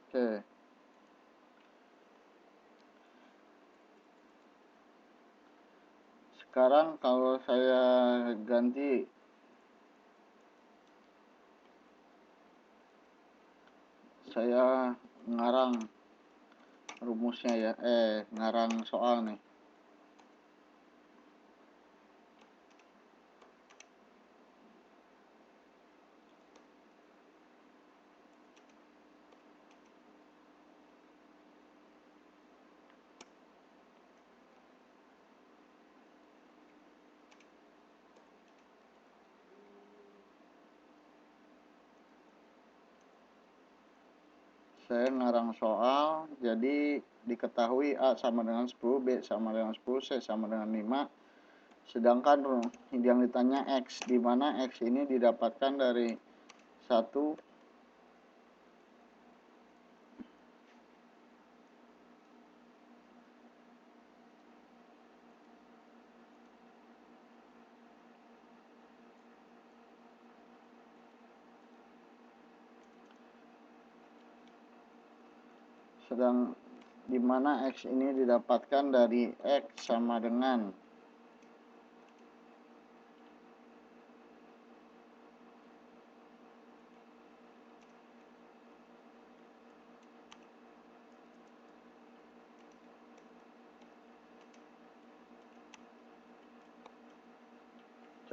Oke, sekarang kalau saya ganti, saya ngarang rumusnya ya, ngarang soal nih. Saya ngarang soal, jadi diketahui A sama dengan 10, B sama dengan 10, C sama dengan 5. Sedangkan yang ditanya X, di mana X ini didapatkan dari 1. Sedang di mana X ini didapatkan dari X sama dengan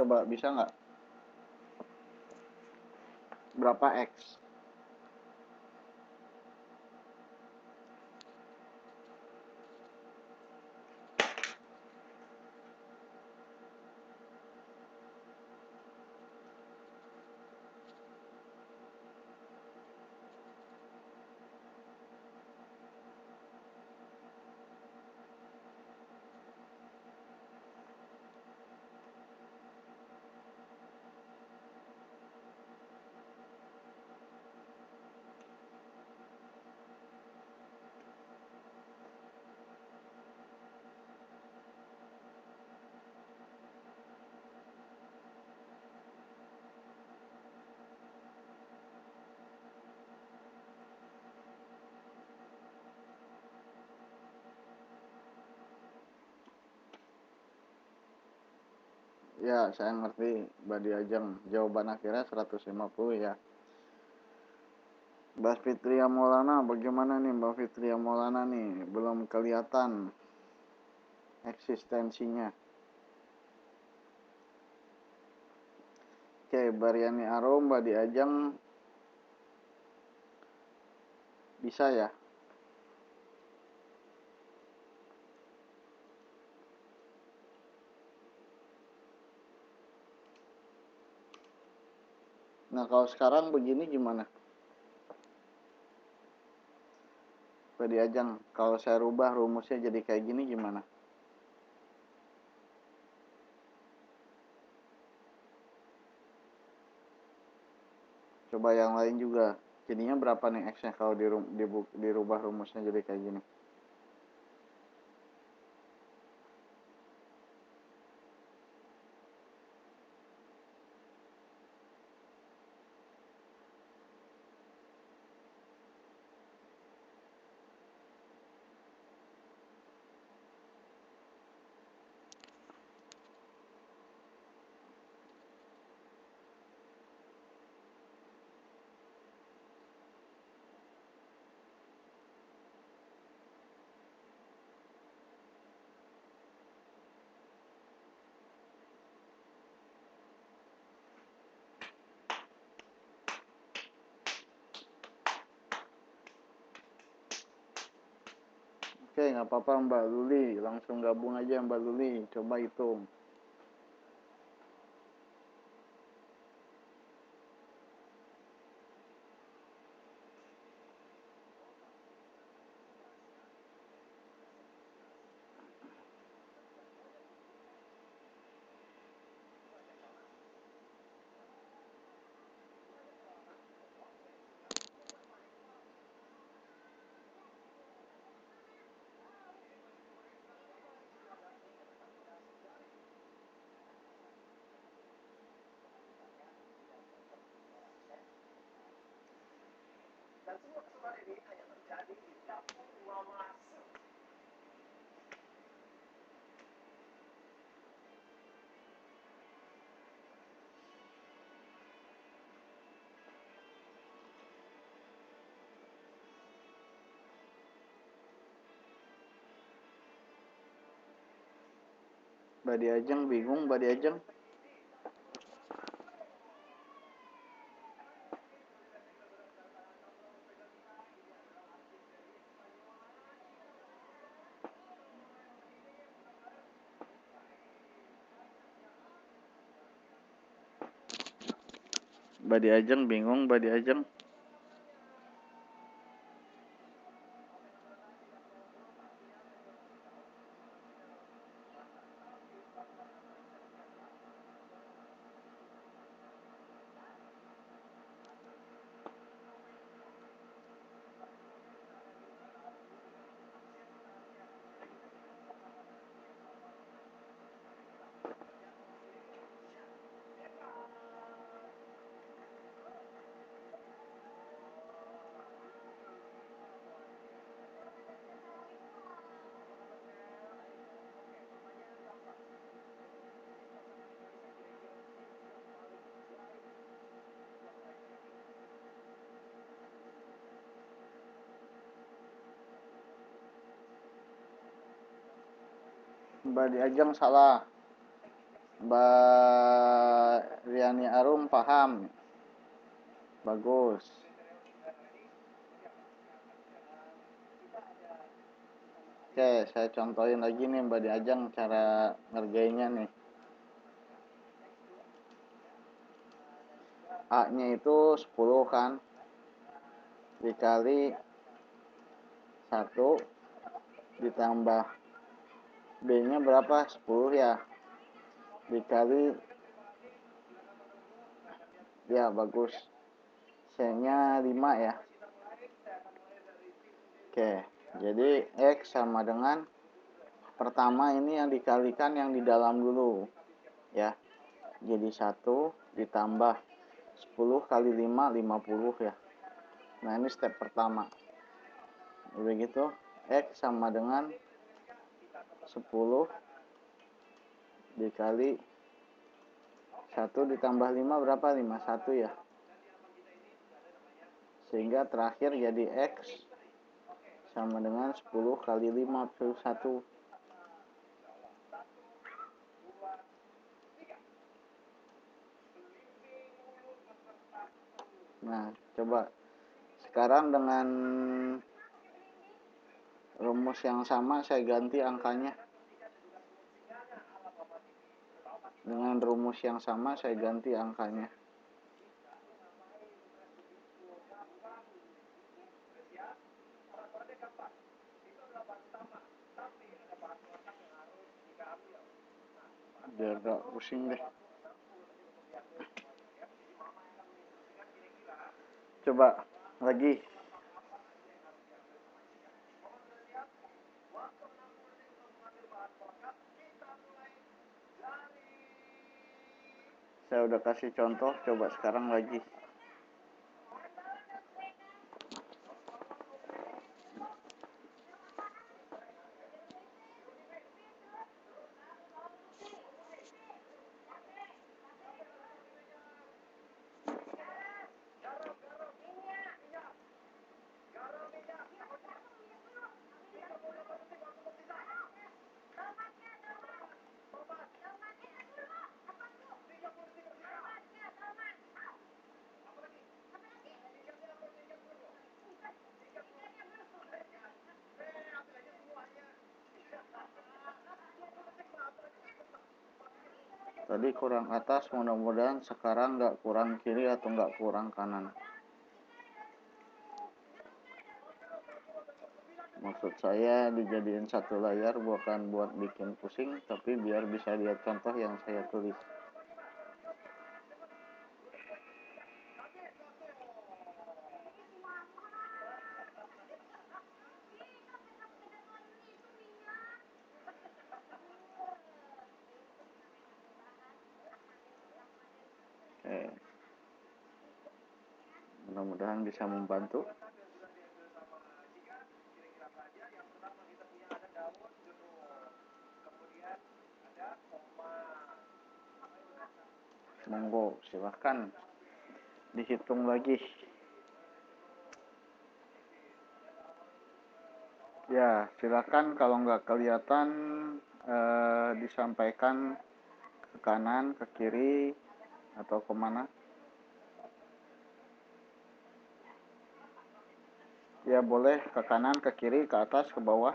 coba bisa nggak? Berapa X? Ya, saya ngerti, Mbak Diajeng. Jawaban akhirnya 150 ya. Mbak Fitria Maulana, bagaimana nih Mbak Fitria Maulana nih? Belum kelihatan eksistensinya. Oke, Baryani Arum, Mbak Diajeng, bisa ya? Nah, kalau sekarang begini gimana? Mbak Diajeng, kalau saya rubah rumusnya jadi kayak gini gimana? Coba yang lain juga. Jadinya berapa nih X-nya kalau dirubah rumusnya jadi kayak gini? Oke, nggak apa-apa Mbak Luli. Langsung gabung aja Mbak Luli. Coba hitung. Badi Ajeng bingung, Badi Ajeng. Badi Ajeng bingung, Badi Ajeng. Badi Ajeng salah. Mbak Riani Arum paham. Bagus. Oke, saya contohin lagi nih Mbak Diajeng cara ngerjainnya nih. A-nya itu 10 kan. Dikali 1 ditambah B-nya berapa? 10 ya. Dikali, ya bagus. C-nya 5 ya. Oke, jadi X sama dengan pertama ini yang dikalikan yang di dalam dulu ya. Jadi 1 ditambah 10 kali 5, 50 ya. Nah ini step pertama. Udah gitu X sama dengan 10 dikali 1 ditambah 5 berapa? 51 ya. Sehingga terakhir jadi X sama dengan 10 kali 51. Nah, coba sekarang dengan rumus yang sama saya ganti angkanya. Dengan rumus yang sama saya ganti angkanya. Biar gak pusing deh. Coba lagi. Saya udah kasih contoh, coba sekarang lagi. Tadi kurang atas, mudah-mudahan sekarang nggak kurang kiri atau nggak kurang kanan. Maksud saya dijadiin satu layar bukan buat bikin pusing, tapi biar bisa lihat contoh yang saya tulis. Oke. Mudah-mudahan bisa membantu. Monggo, silahkan dihitung lagi. Ya, silahkan kalau nggak kelihatan disampaikan ke kanan, ke kiri, atau kemana. Ya boleh ke kanan, ke kiri, ke atas, ke bawah.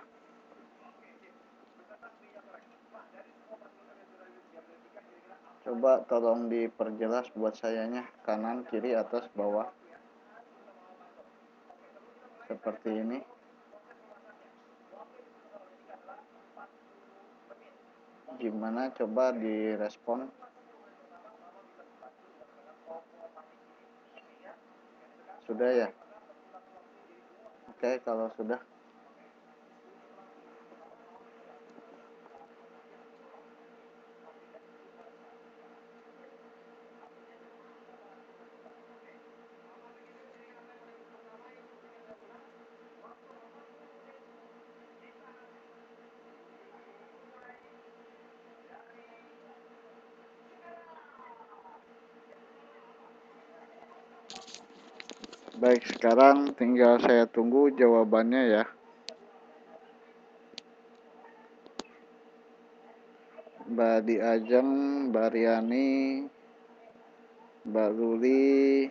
Coba tolong diperjelas buat sayanya, kanan, kiri, atas, bawah. Seperti ini. Gimana, coba direspon. Sudah ya? Oke, kalau sudah. Baik, sekarang tinggal saya tunggu jawabannya ya. Mbak Diajeng, Mbak Riani, Mbak Luli,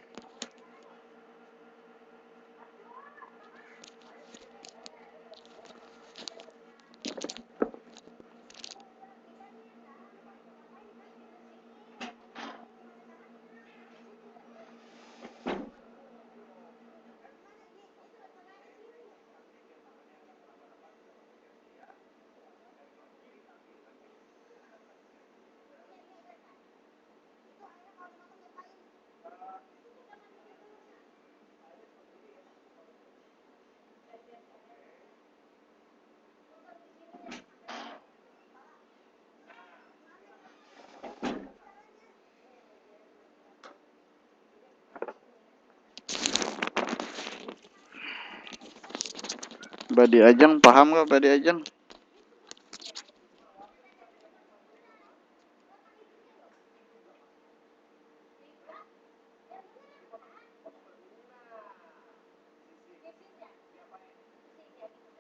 Mbak Diajeng, paham nggak Mbak Diajeng?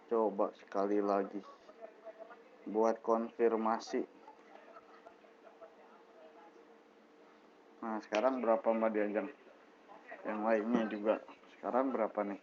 Coba sekali lagi buat konfirmasi. Nah, sekarang berapa Mbak Diajeng? Yang lainnya juga. Sekarang berapa nih?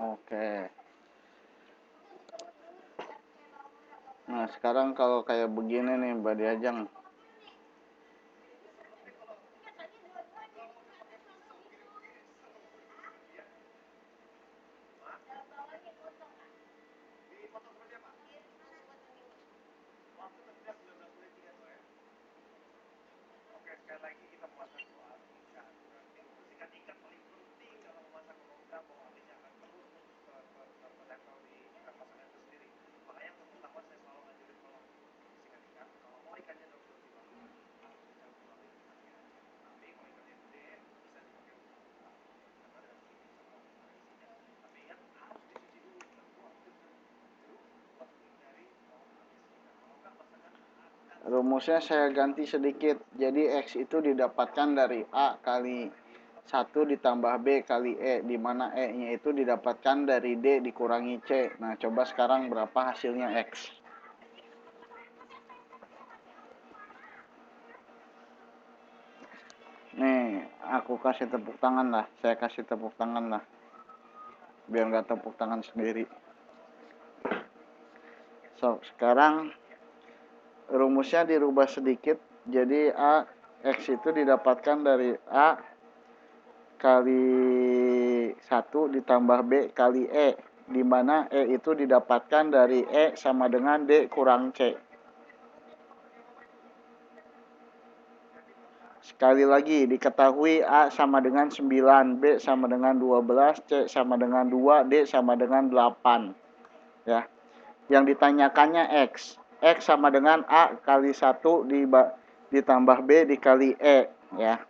Oke. Nah, sekarang kalau kayak begini nih Mbak Diajeng. rumusnya saya ganti sedikit. Jadi X itu didapatkan dari A kali 1 ditambah B kali E, di mana E-nya itu didapatkan dari D dikurangi C. Nah, coba sekarang berapa hasilnya X? Nih, aku kasih tepuk tangan lah. Saya kasih tepuk tangan lah. Biar nggak tepuk tangan sendiri. So, sekarang rumusnya dirubah sedikit. Jadi X itu didapatkan dari A kali 1 ditambah B kali E, di mana E itu didapatkan dari E sama dengan D kurang C. Sekali lagi, diketahui A sama dengan 9, B sama dengan 12, C sama dengan 2, D sama dengan 8. Ya. Yang ditanyakannya X. X sama dengan A kali 1 ditambah B dikali E. Ya.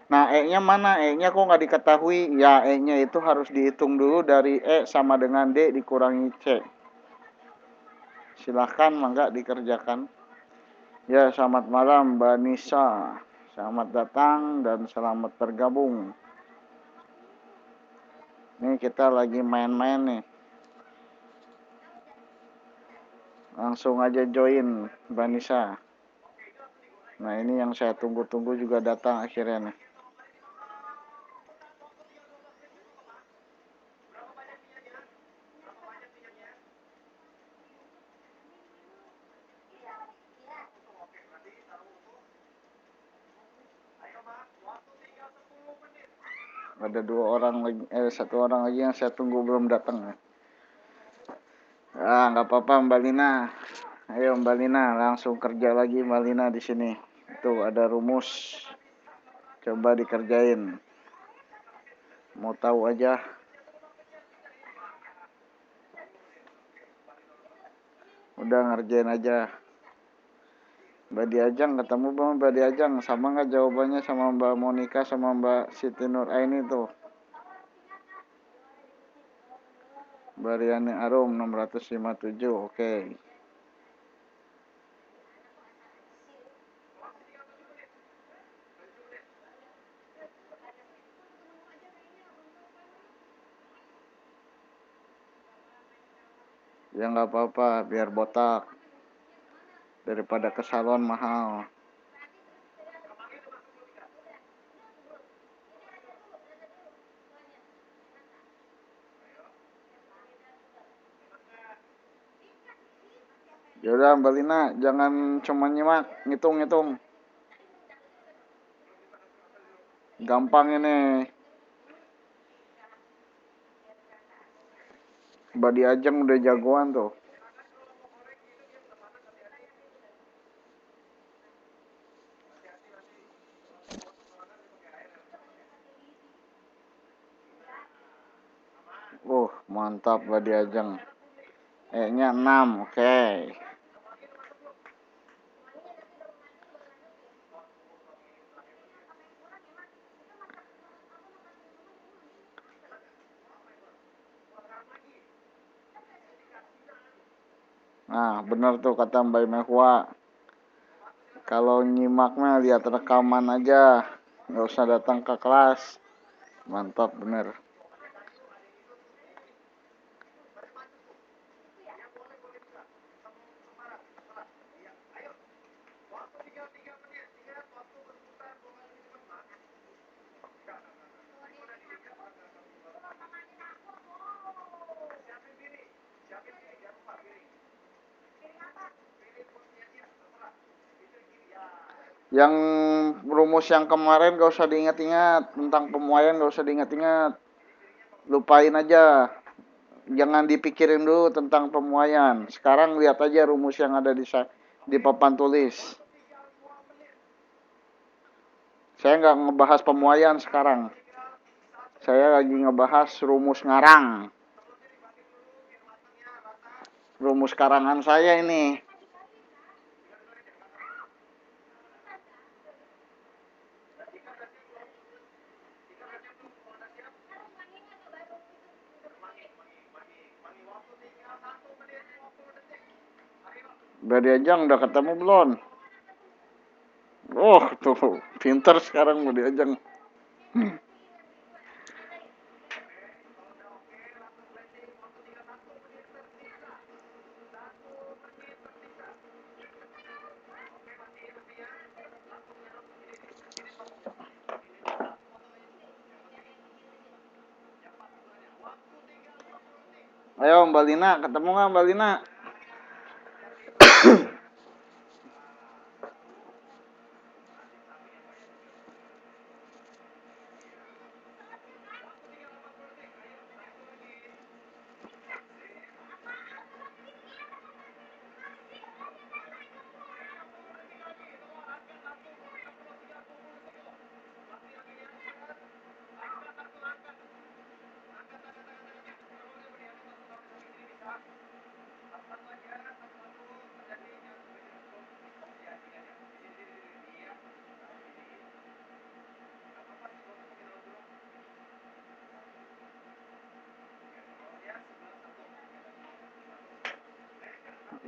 Nah, E-nya mana? E-nya kok nggak diketahui? Ya, E-nya itu harus dihitung dulu dari E sama dengan D dikurangi C. Silahkan, mangga dikerjakan. Ya, selamat malam Mbak Nisa. Selamat datang dan selamat bergabung. Nih, kita lagi main-main nih. Langsung aja join Mbak Nisa. Nah, ini yang saya tunggu-tunggu juga datang akhirnya nih. Ada satu orang lagi yang saya tunggu belum datang. Nggak apa-apa Mbak Lina. Ayo Mbak Lina, langsung kerja lagi Mbak Lina di sini. Tuh ada rumus. Coba dikerjain. Mau tahu aja. Udah ngerjain aja. Mbak Diajang ketemu sama Mbak Diajang. Sama nggak jawabannya sama Mbak Monica sama Mbak Siti Nur Aini tuh? Bariani Arum 657. Oke. Ya nggak apa-apa, biar botak. Daripada ke salon mahal. Yaudah Mbak Lina, jangan cuma nyimak, ngitung-ngitung. Gampang ini. Mbak Diajeng udah jagoan tuh. Mantap Mbak Diajeng. E-nya 6, oke. Nah, bener tuh kata Mbak Mehwa. Kalau nyimaknya lihat rekaman aja. Nggak usah datang ke kelas. Mantap, bener. Yang rumus yang kemarin gak usah diingat-ingat. Tentang pemuaian gak usah diingat-ingat. Lupain aja. Jangan dipikirin dulu tentang pemuaian. Sekarang lihat aja rumus yang ada di papan tulis. Saya nggak ngebahas pemuaian sekarang. Saya lagi ngebahas rumus ngarang. Rumus karangan saya ini. Mbak Diajang udah ketemu belum? Oh tuh, pinter sekarang mau diajeng. Ayo Mbak Lina, ketemu nggak Mbak Lina?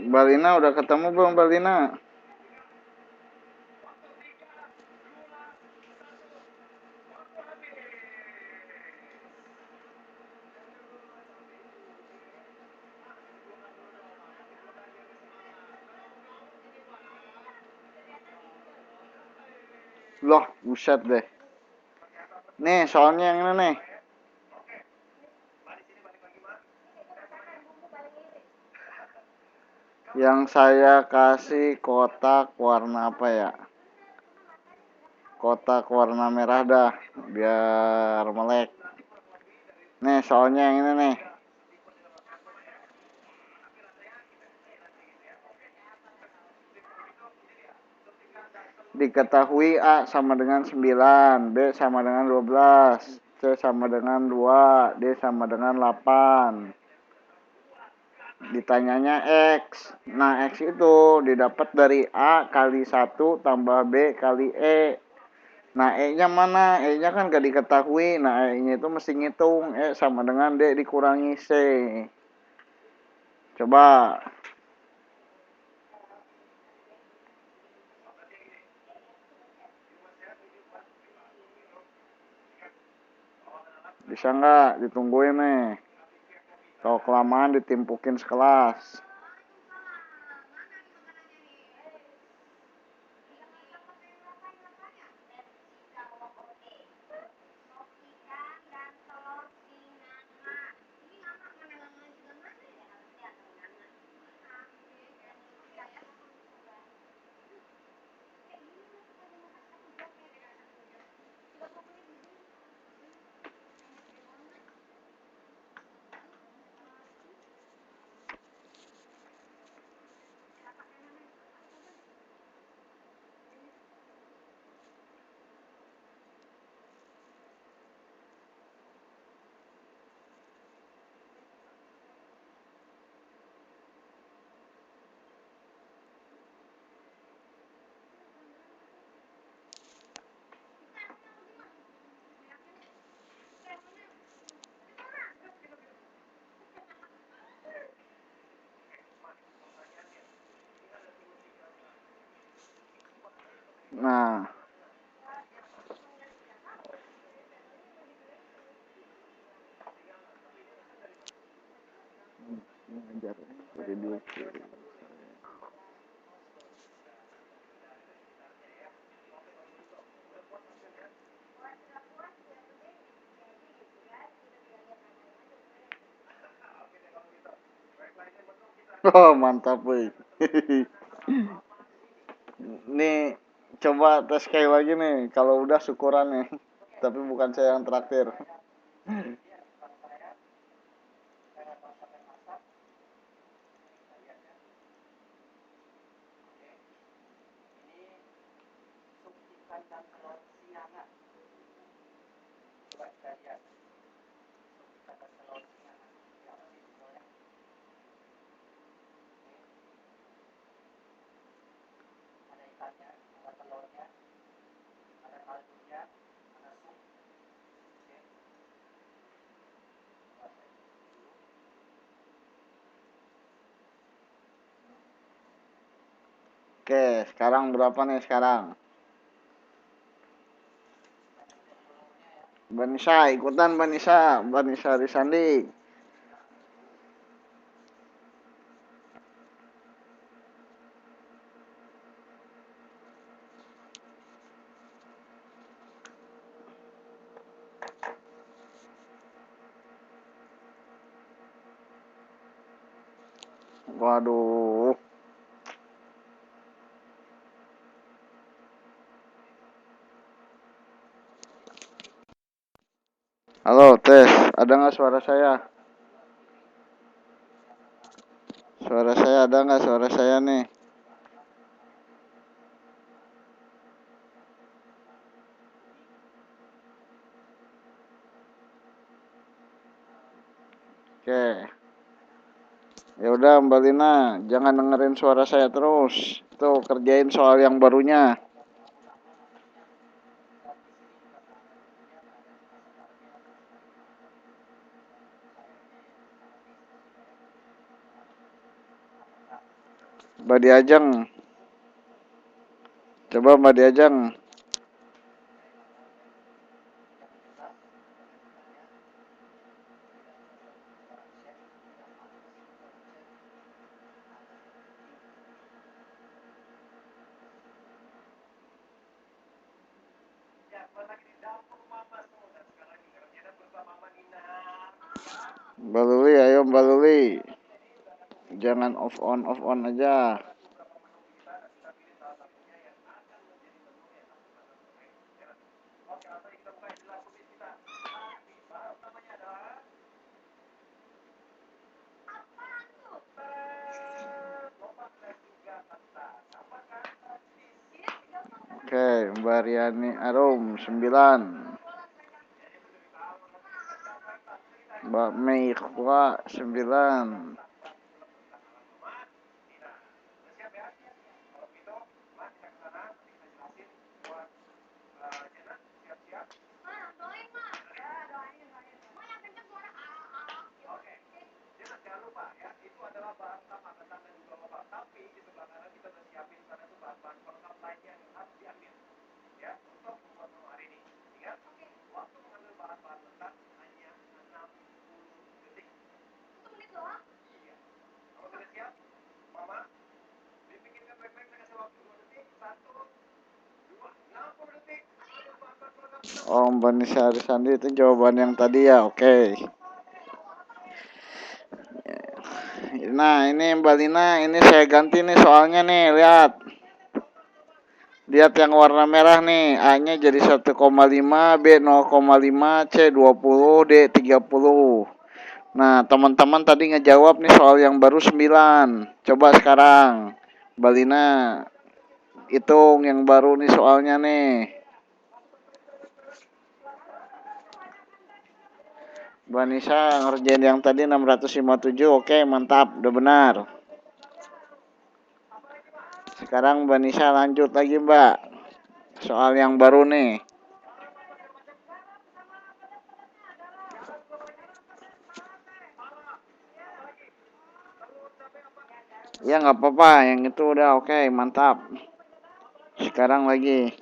Mbak Lina udah ketemu belum Mbak Lina? Loh, buset deh. Nih, soalnya yang ini nih. Yang saya kasih kotak warna apa ya? Kotak warna merah dah, biar melek. Nih, soalnya yang ini nih. Diketahui A sama dengan 9, B sama dengan 12, C sama dengan 2, D sama dengan 8. Ditanyanya X. Nah, X itu didapat dari A kali 1 tambah B kali E. Nah, E-nya mana? E-nya kan gak diketahui. Nah, E-nya itu mesti ngitung. E sama dengan D dikurangi C. Coba. Bisa nggak ditungguin nih? Kalau kelamaan ditimpukin sekelas. Nah, oh mantap woi. Nih coba tes sekali lagi nih. Kalau udah syukuran nih. Tapi bukan saya yang traktir. Oke, sekarang berapa nih sekarang? Banisa, ikutan Banisa. Banisa Risandi. Waduh. Halo, tes. Ada nggak suara saya? Suara saya ada nggak suara saya nih? Oke. Ya udah Mbak Lina, jangan dengerin suara saya terus. Tuh, kerjain soal yang barunya. Mbak Diajeng. Coba Mbak Diajeng. Mbak Luli, ayo Mbak Luli. Jangan off on aja. Oke, Mbak Riani Arum 9. Mbak Mei Kwa 9. Oh, Mbak Nisa Arisandi itu jawaban yang tadi ya, oke. Nah, ini Mbak Lina, ini saya ganti nih soalnya nih, lihat. Lihat yang warna merah nih, A-nya jadi 1,5, B 0,5, C 20, D 30. Nah, teman-teman tadi ngejawab nih soal yang baru 9. Coba sekarang, Mbak Lina, hitung yang baru nih soalnya nih. Mbak Nisa ngerjain yang tadi 657, oke mantap, udah benar. Sekarang Mbak Nisa lanjut lagi Mbak, soal yang baru nih. Ya nggak apa-apa, yang itu udah oke, mantap. Sekarang lagi.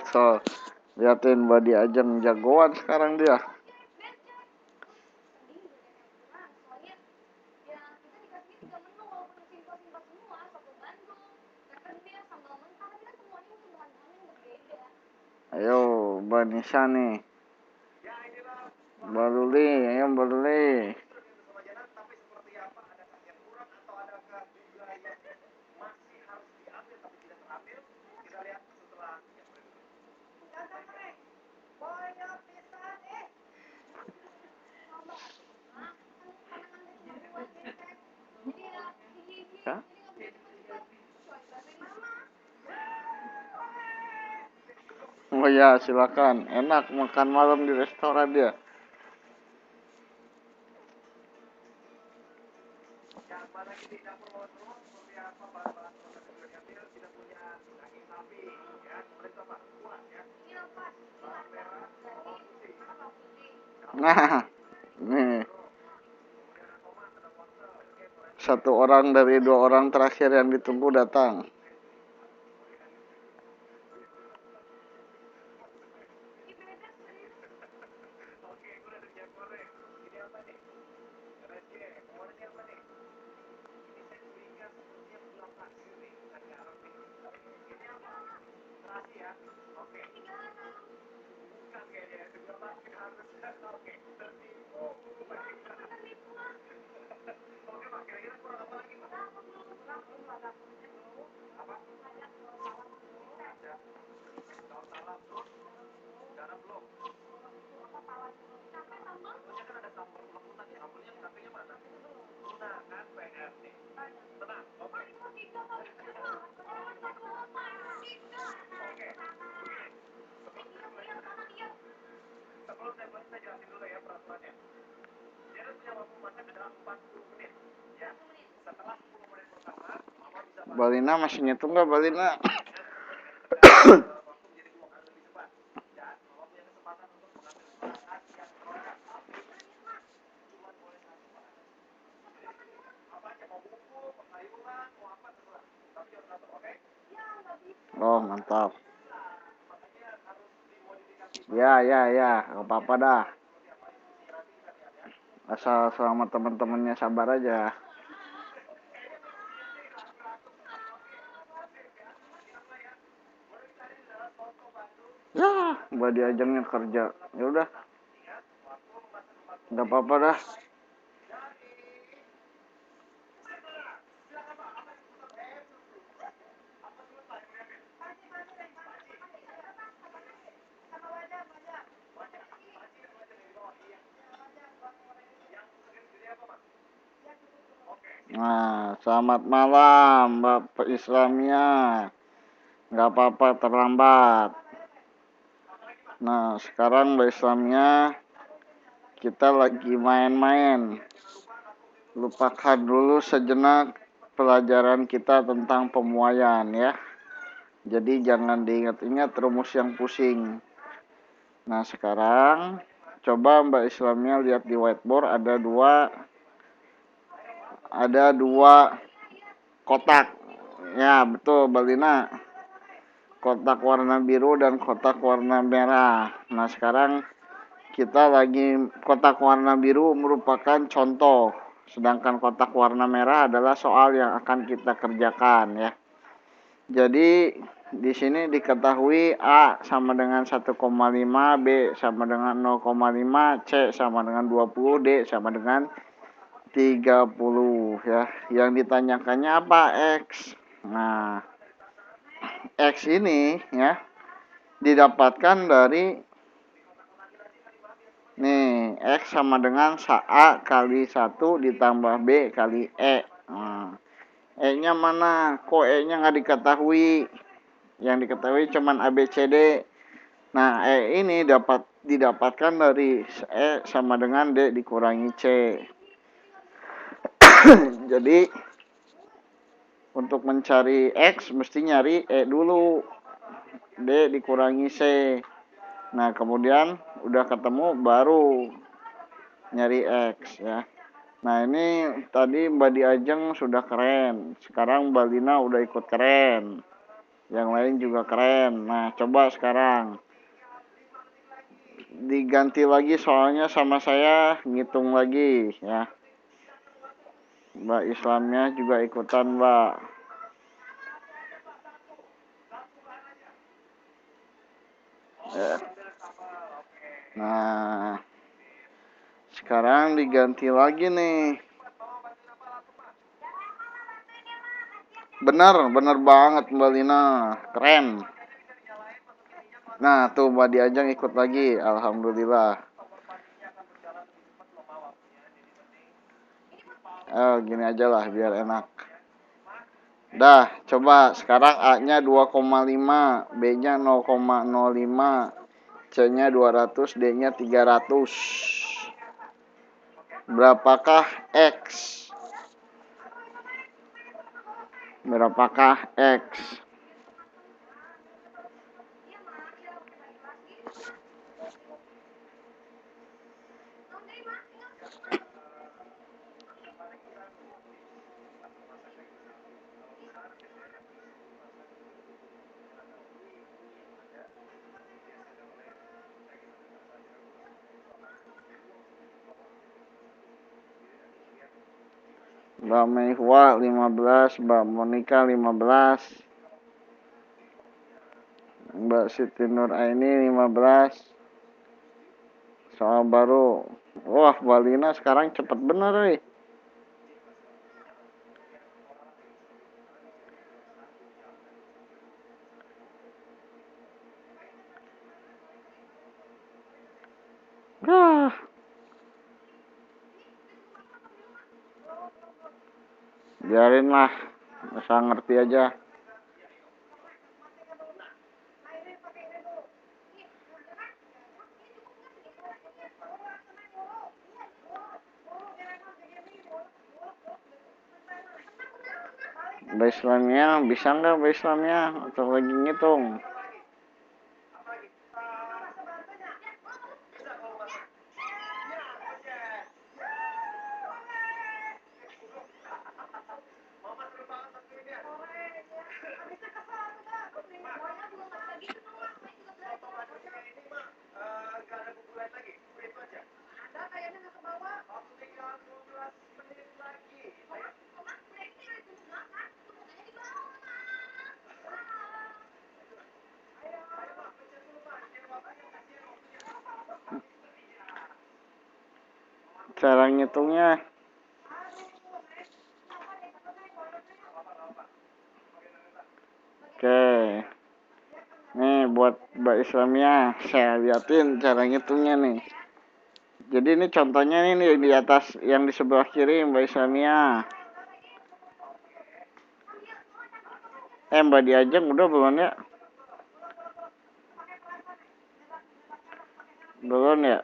So, liatin Mbak Diajeng jagoan sekarang dia. Ayo Mbak Nisa nih. Mbak Luli, ayo Mbak Luli. Ya? Oh ya, silakan. Enak makan malam di restoran dia. Nah, Nih, satu orang dari dua orang terakhir yang ditunggu datang. Balina masih ngitung nggak Balina? Oh mantap. Ya, nggak apa-apa dah. Asal selama teman-temannya sabar aja. Ya, Mbak diajengnya kerja. Ya udah, nggak apa-apa dah. Nah, selamat malam Mbak Islamnya. Nggak apa-apa terlambat. Nah, sekarang Mbak Islamnya kita lagi main-main. Lupakan dulu sejenak pelajaran kita tentang pemuaian ya. Jadi jangan diingat-ingat rumus yang pusing. Nah, sekarang coba Mbak Islamnya lihat di whiteboard ada dua kotak. Ya, betul Balina. Kotak warna biru dan kotak warna merah. Nah, sekarang kita lagi kotak warna biru merupakan contoh. Sedangkan kotak warna merah adalah soal yang akan kita kerjakan ya. Jadi di sini diketahui A sama dengan 1,5, B sama dengan 0,5, C sama dengan 20, D sama dengan 30 ya. Yang ditanyakannya apa? X. Nah, X ini ya didapatkan dari nih X sama dengan A kali 1 ditambah B kali E. Nah, E-nya mana? Kok E-nya nggak diketahui? Yang diketahui cuman A, B, C, D. Nah, E ini didapatkan dari E sama dengan D dikurangi C. Jadi, untuk mencari X mesti nyari E dulu. D dikurangi C. Nah, kemudian udah ketemu baru nyari X ya. Nah, ini tadi Mbak Diajeng sudah keren. Sekarang Mbak Lina udah ikut keren. Yang lain juga keren. Nah, coba sekarang diganti lagi soalnya sama saya ngitung lagi ya. Mbak Islamnya juga ikutan, Mbak. Ya. Nah, sekarang diganti lagi nih. Benar banget Mbak Lina. Keren. Nah, tuh Mbak Diajeng ikut lagi. Alhamdulillah. Gini aja lah biar enak. Dah, coba sekarang A-nya 2,5, B-nya 0,05, C-nya 200, D-nya 300. Berapakah X? Berapakah X? Mbak Mehwa 15, Mbak Monica 15, Mbak Siti Nur Aini 15. Soal baru. Wah, Mbak Lina sekarang cepet bener nih. Ah, biarin lah, asal ngerti aja. Mbak Islamnya bisa nggak Mbak Islamnya? Atau lagi ngitung? Cara ngitungnya. Oke. Nih buat Mbak Islamnya, saya liatin cara ngitungnya nih. Jadi ini contohnya nih di atas yang di sebelah kiri Mbak Islamnya. Mbak Diajeng udah belum ya? Belum ya?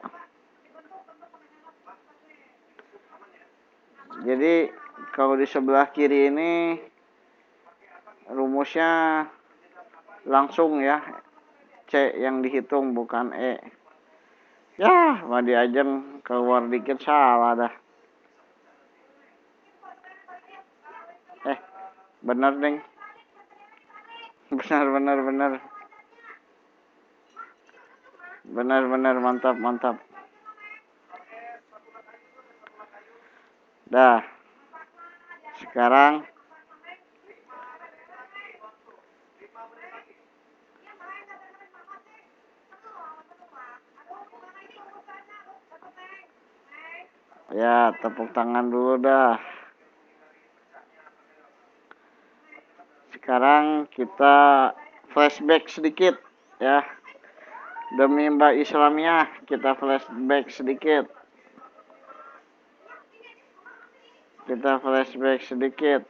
Jadi kalau di sebelah kiri ini rumusnya langsung ya, C yang dihitung bukan E. Ya, Mbak Diajeng keluar dikit salah dah. Bener deng. Bener. Bener, mantap. Dah, sekarang ya tepuk tangan dulu dah. Sekarang kita flashback sedikit ya. Demi Mbak Islamnya kita flashback sedikit. Kita flashback sedikit.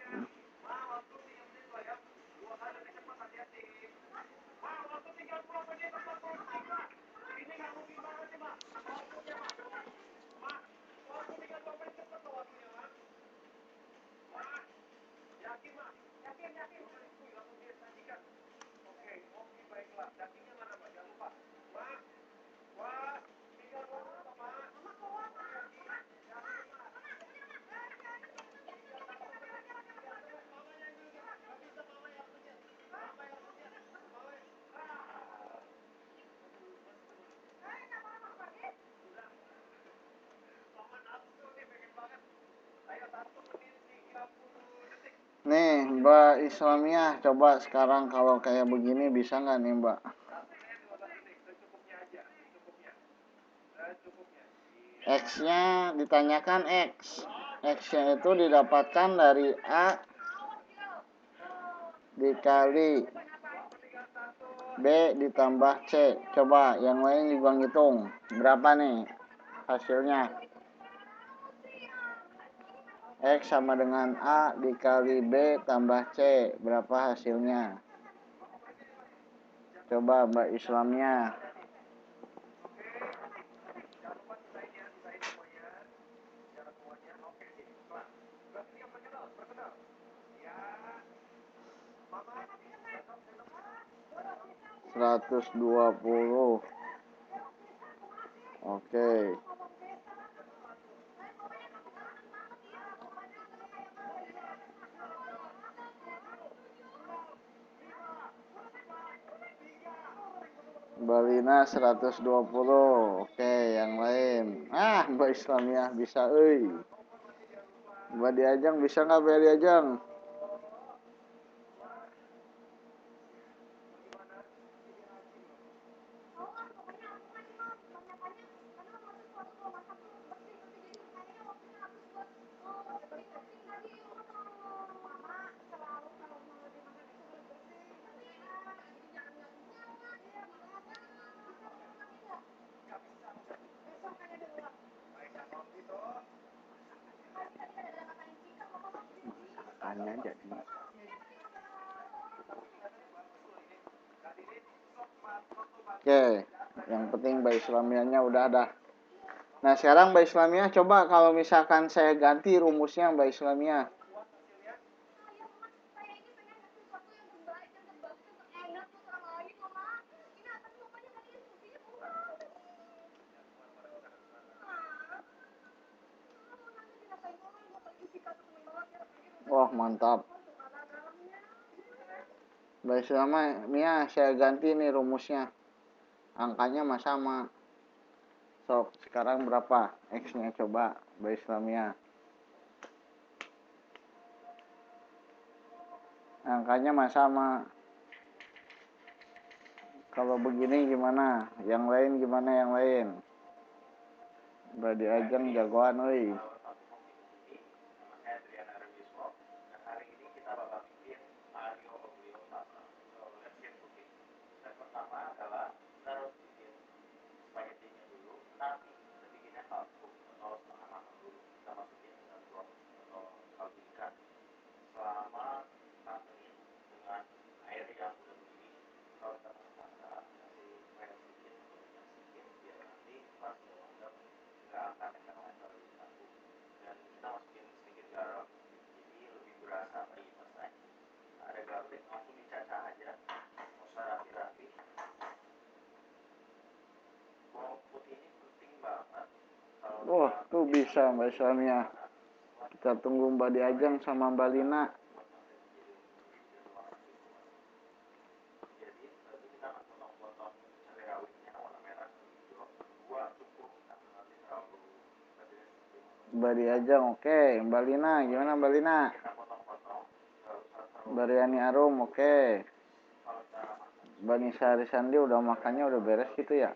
Nih Mbak Islamiyah, coba sekarang kalau kayak begini bisa nggak nih Mbak? X-nya ditanyakan X. X-nya itu didapatkan dari A dikali B ditambah C. Coba yang lain juga ngitung. Berapa nih hasilnya? X sama dengan A dikali B tambah C. Berapa hasilnya? Coba Mbak Islamnya. $120. Oke. Balina 120. Oke, yang lain. Mbak Islamiah bisa euy. Mbak Diajeng bisa nggak Mbak Diajeng? Makannya jadi. Oke, yang penting Mbak Islamiahnya udah ada. Nah sekarang Mbak Islamiah coba kalau misalkan saya ganti rumusnya Mbak Islamiah. Wah mantap. Mbak Islamiah saya ganti nih rumusnya. Angkanya mah sama. Sok sekarang berapa X-nya coba Mbak Islamiah. Angkanya mah sama. Kalau begini gimana? Yang lain gimana yang lain? Mbak Diajeng jagoan euy. Wah, tuh bisa Mbak Islamiah. Kita tunggu Mbak Diajeng sama Mbak Lina. Mbak Diajeng oke. Mbak Lina gimana Mbak Lina? Mbak Riani Arum oke. Mbak Nisa Arisandi udah makannya udah beres gitu ya?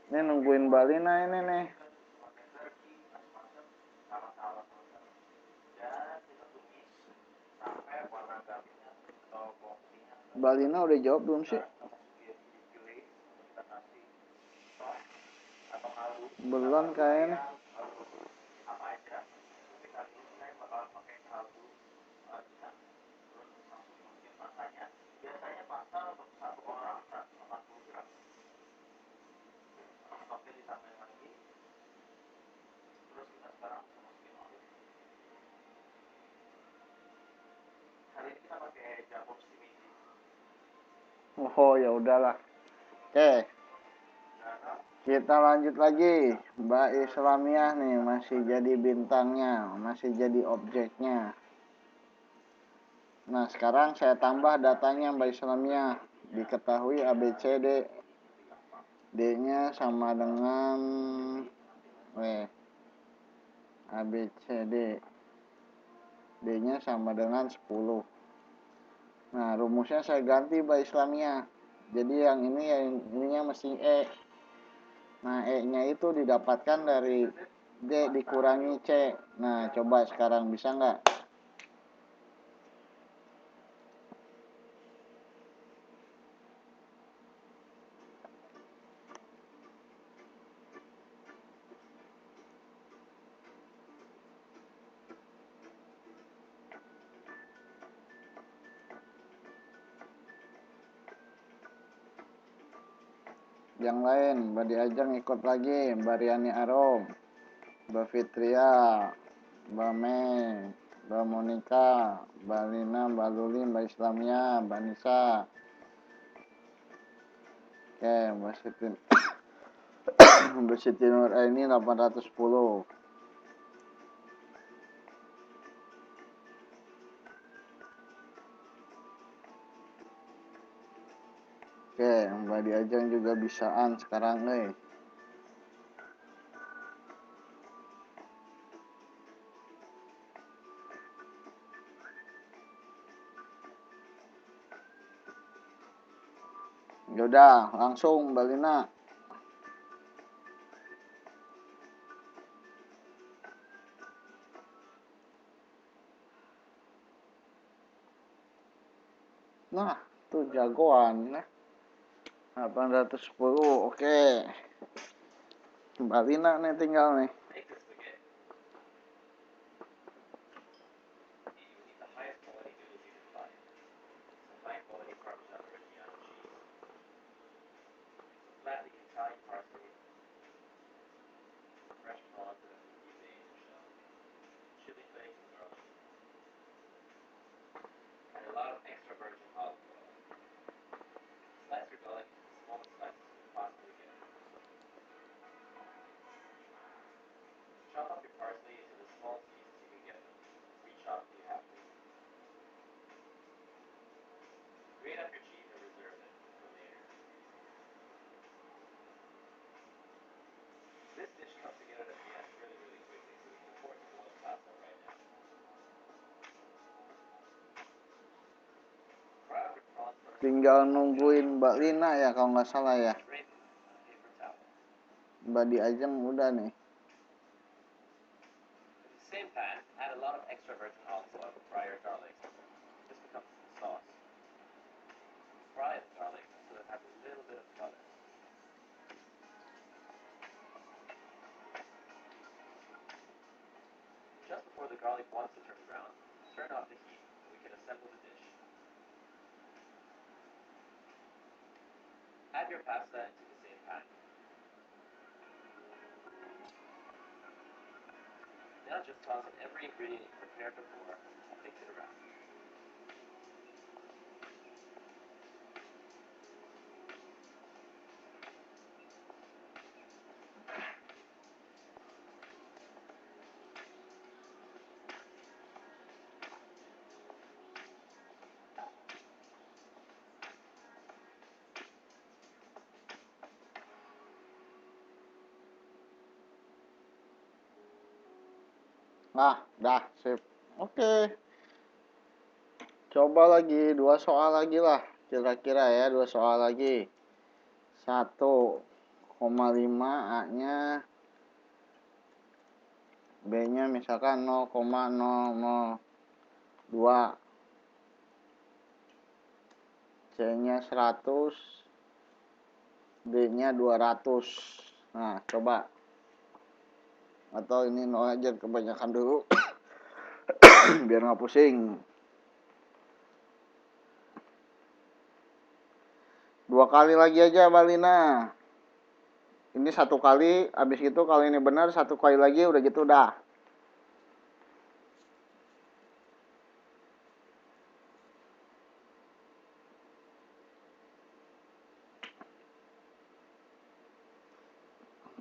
Ini nungguin Mbak Lina ini nih. Mbak Lina udah jawab belum sih? Belum kayaknya. Oh ya udahlah. Oke. Kita lanjut lagi. Mbak Islamiah nih masih jadi bintangnya, masih jadi objeknya. Nah, sekarang saya tambah datanya Mbak Islamiah. Diketahui ABCD. D-nya sama dengan ABCD. D-nya sama dengan 10. Nah, rumusnya saya ganti Mbak Islamiah. Jadi yang ininya mesti E. Nah, E-nya itu didapatkan dari D dikurangi C. Nah, coba sekarang bisa nggak? Yang lain, Mbak Diajeng ikut lagi, Mbak Riani Arom, Mbak Fitria, Mbak Mei, Mbak Monika, Mbak Lina, Mbak Luli, Mbak Islamia, Mbak Nisa. Oke, Mbak Siti Mbak Siti Nur ini 810. Oke, Mbak Diajeng juga bisaan sekarang nih. Yaudah, langsung Mbak Lina. Nah, tuh jagoan ya. 810, oke. Mbak Lina nih tinggal nih. Tinggal nungguin Mbak Lina ya kalau nggak salah ya. Mbak Diajeng udah nih. Nah, dah, sip. Oke. Coba lagi, 2 soal lagi lah. Kira-kira ya, 2 soal lagi. 1,5 A-nya, B-nya misalkan 0,002, C-nya 100, D-nya 200. Nah, coba. Atau ini 0 aja kebanyakan dulu. Biar nggak pusing. 2 kali lagi aja, Balina. Ini 1 kali, habis itu kalau ini benar 1 kali lagi, udah gitu udah.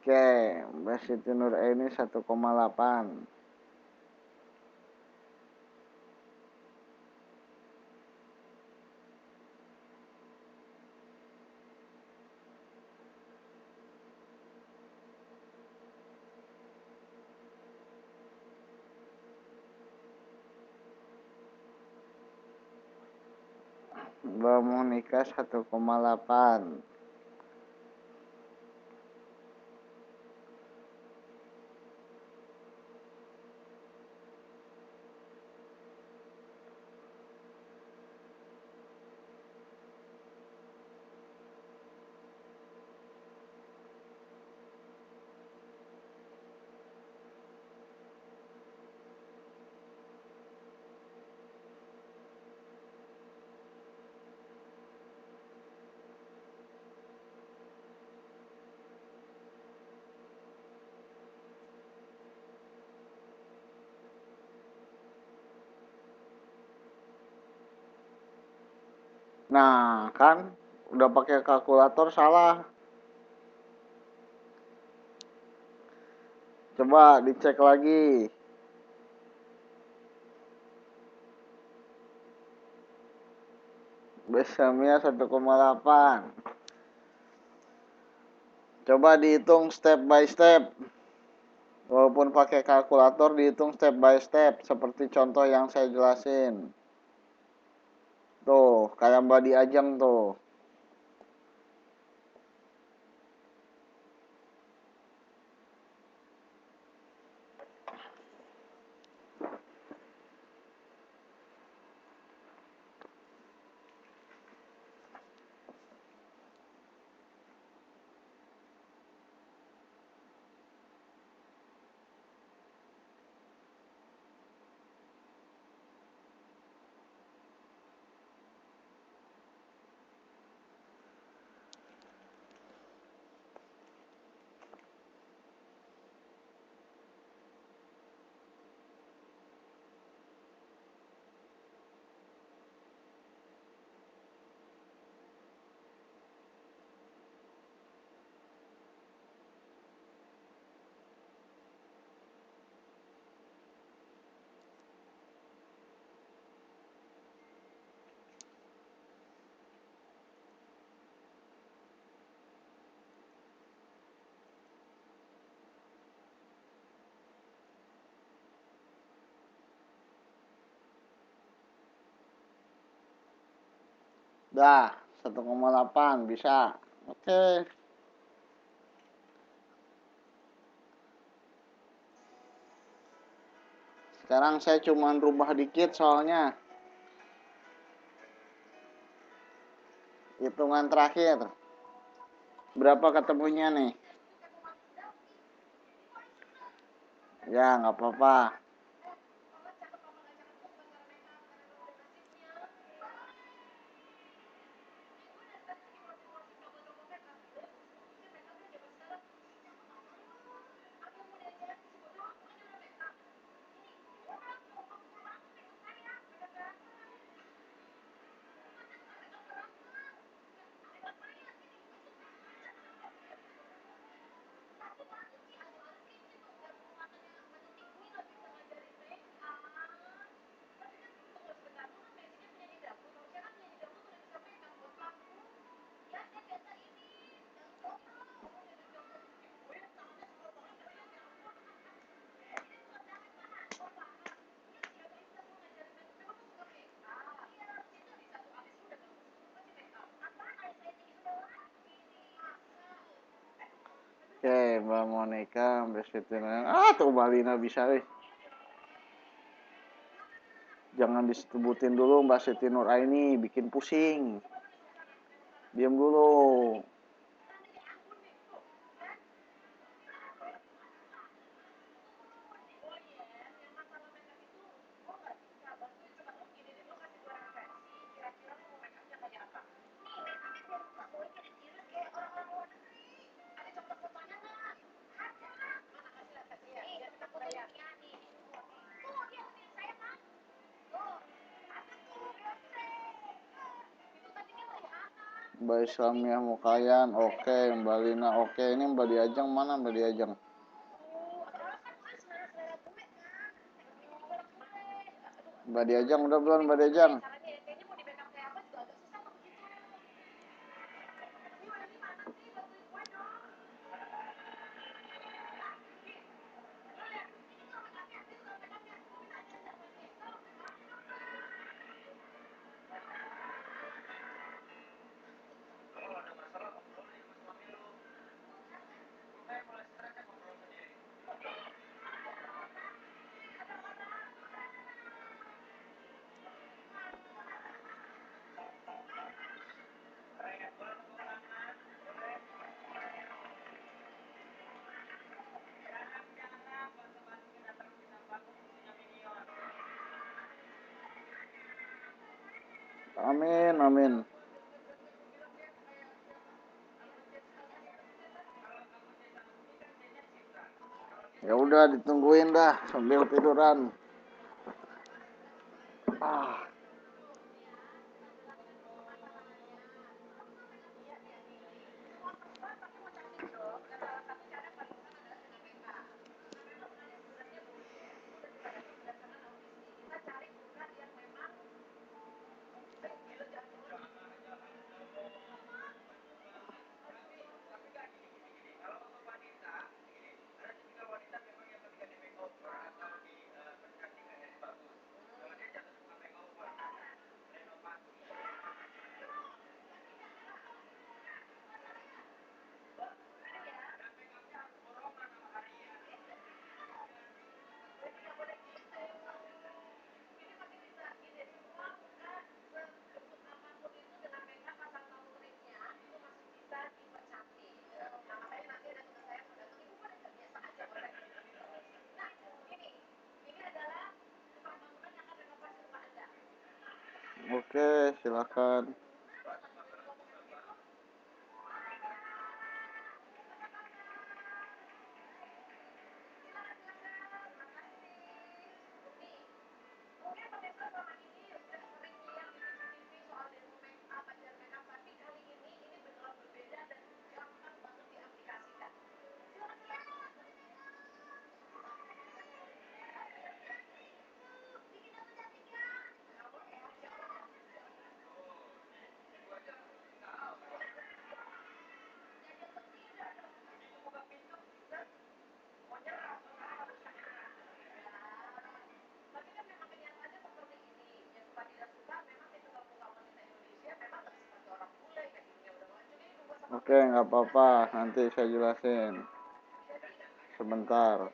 Oke, Mbak Siti Nur ini 1,8. Mbak Monika 1,8. Nah, kan udah pakai kalkulator salah. Coba dicek lagi. Besamnya 1,8. Coba dihitung step by step. Walaupun pakai kalkulator dihitung step by step seperti contoh yang saya jelasin. Tuh, kayak Mbak Diajeng tuh. Dah, 1,8 bisa. Oke. Sekarang saya cuma rubah dikit soalnya. Hitungan terakhir. Berapa ketemunya nih? Ya, nggak apa-apa. Oke, Mbak Monica, Mbak Siti. Tuh Mbak Lina bisa nih. Jangan disebutin dulu Mbak Siti Nuraini, bikin pusing. Diam dulu. Mbak Islamiyah Mukayan, oke. Mbak Lina, oke. Ini Mbak Diajeng mana Mbak Diajeng? Mbak Diajeng udah belum Mbak Diajeng? Amin, amin. Ya udah ditungguin dah sambil tiduran. Ah. silakan. Oke, nggak apa-apa, nanti saya jelasin. Sebentar.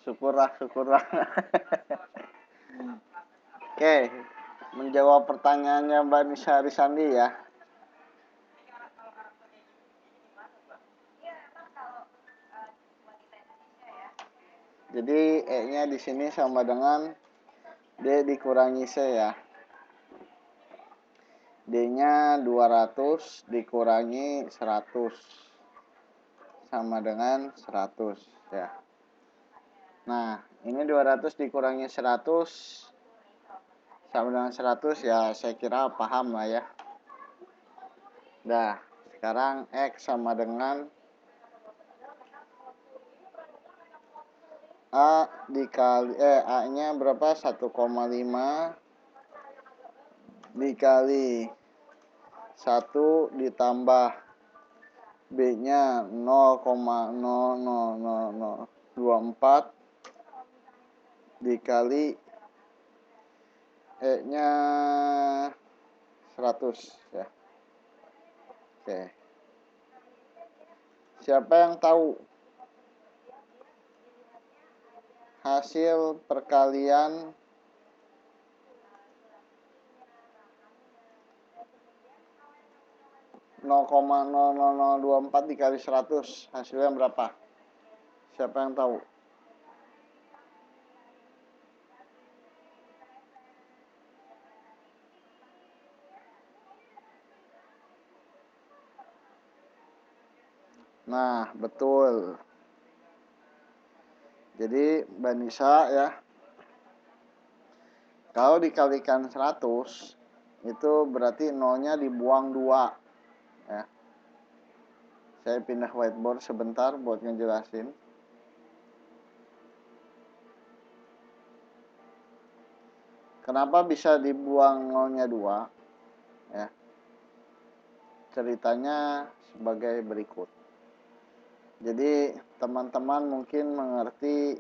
Syukurlah, syukurlah. Oke, menjawab pertanyaannya Mbak Nisa Arisandi ya. Jadi E-nya di sini sama dengan D dikurangi C ya. D-nya 200 dikurangi 100 sama dengan 100 ya. Nah, ini 200 dikurangi 100 sama dengan 100 ya, saya kira paham lah ya. Nah, sekarang X sama dengan A dikali A-nya berapa? 1,5 dikali 1 ditambah B-nya 0,00024 dikali E-nya 100 ya. Oke. Siapa yang tahu hasil perkalian 0,00024 dikali 100 hasilnya berapa? Siapa yang tahu? Nah, betul. Jadi Mbak Nisa ya, kalau dikalikan 100 itu berarti nolnya dibuang 2 ya. Saya pindah whiteboard sebentar buat ngejelasin. Kenapa bisa dibuang nolnya 2 ya? Ceritanya sebagai berikut. Jadi teman-teman mungkin mengerti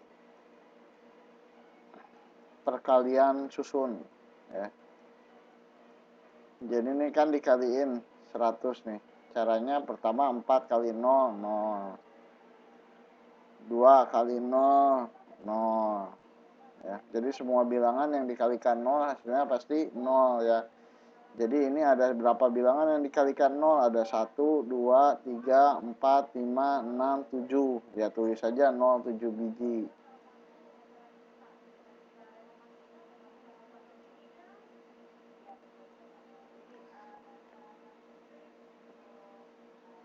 perkalian susun ya. Jadi ini kan dikaliin 100 nih. Caranya pertama 4 kali 0, 0. 2 kali 0, 0. Ya, jadi semua bilangan yang dikalikan 0 hasilnya pasti 0 ya. Jadi ini ada berapa bilangan yang dikalikan 0? Ada 1, 2, 3, 4, 5, 6, 7. Ya tulis saja 0, 7 biji.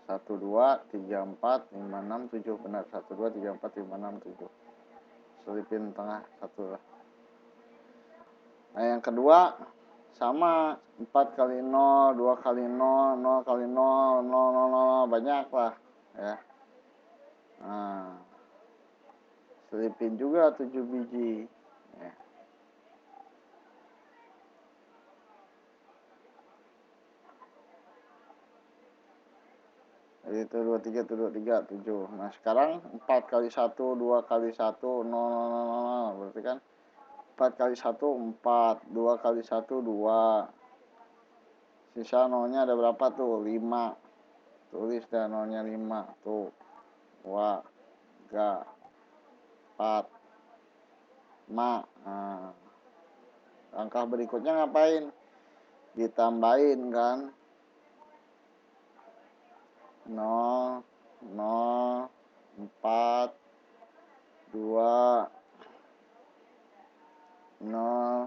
Satu, dua, tiga, empat, lima, enam, tujuh. Benar, 1, 2, 3, 4, 5, 6, 7. Selipin tengah satu lah. Nah yang kedua sama 4 kali 0, 2 kali 0, 0 kali 0, 0, 0, 0, banyak lah ya. Nah, selipin juga 7 biji ya. Jadi itu 23, 23, 7. Nah sekarang 4 kali 1, 2 kali 1, 0, 0, 0, 0. Berarti kan 4 kali 1, 4. 2 kali 1, 2. Sisa nolnya ada berapa tuh? 5. Tulis dah nolnya 5. Tuh. 2, 3, 4, 5. Nah, langkah berikutnya ngapain? Ditambahin kan. 0, 0, 4, 2, 0,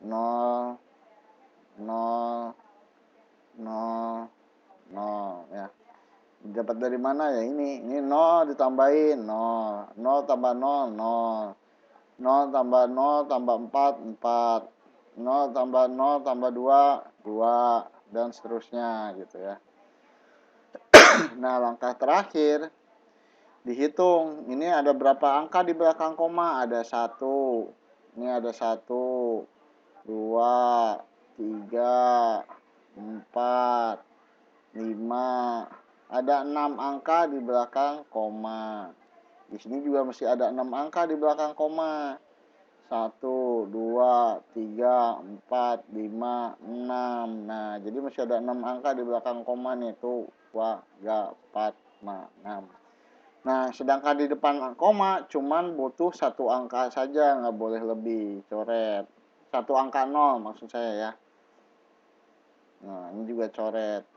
0, 0, 0, 0 ya. Dapat dari mana ya ini? Ini 0 ditambahin 0. 0 tambah 0, 0. 0 tambah 0 tambah 4, 4. 0 tambah 0 tambah 2, 2. Dan seterusnya gitu ya. Nah, langkah terakhir dihitung. Ini ada berapa angka di belakang koma? Ada 1. Ini ada 1, 2, 3, 4, 5. Ada 6 angka di belakang koma. Di sini juga masih ada 6 angka di belakang koma. 1, 2, 3, 4, 5, 6. Nah, jadi masih ada 6 angka di belakang koma nih. Tuh, 2, 3, 4, 5, 6. Nah, sedangkan di depan koma cuman butuh 1 angka saja, nggak boleh lebih. Coret. 1 angka 0 maksud saya ya. Nah, ini juga coret.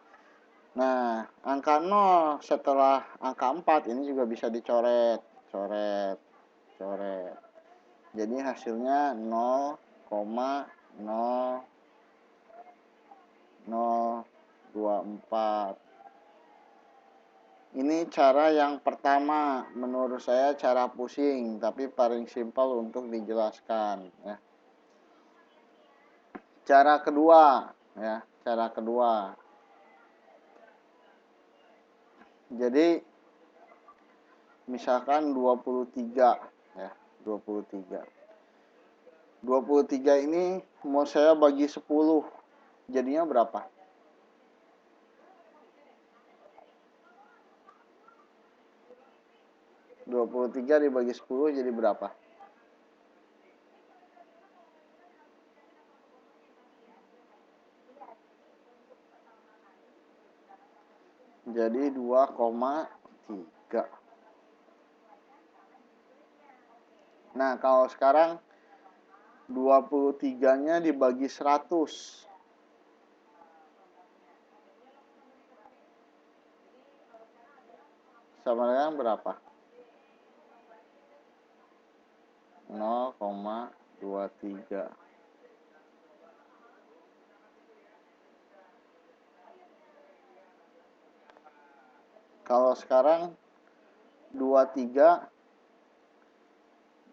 Nah, angka 0 setelah angka 4 ini juga bisa dicoret. Coret. Coret. Jadi hasilnya 0,0024. Ini cara yang pertama, menurut saya cara pusing, tapi paling simpel untuk dijelaskan ya. Cara kedua ya, cara kedua. Jadi misalkan 23 ya, 23. 23 ini mau saya bagi 10. Jadinya berapa? 23 dibagi 10 jadi berapa? Jadi 2,3. Nah, kalau sekarang 23-nya dibagi 100. Sama dengan berapa? 0,23. Kalau sekarang 23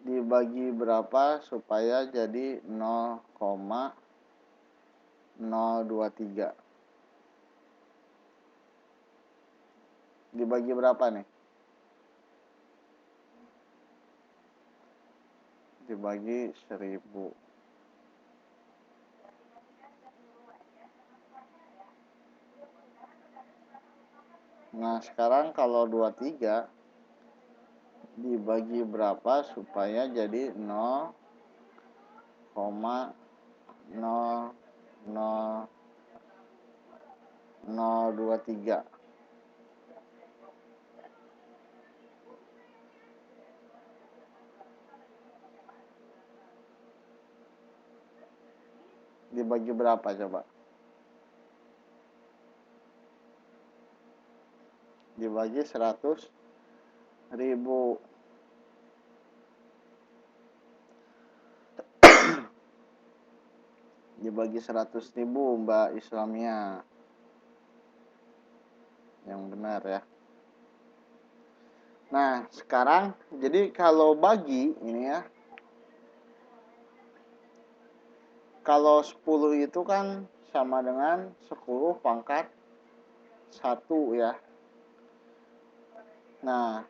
dibagi berapa supaya jadi 0,023. Dibagi berapa nih? Dibagi 1000. Nah, sekarang kalau 23 dibagi berapa supaya jadi 0,00023. Dibagi berapa coba? Dibagi 100.000. Dibagi 100.000 Mbak Islamnya. Yang benar ya. Nah, sekarang jadi kalau bagi ini ya. Kalau 10 itu kan sama dengan 10 pangkat 1 ya. Nah,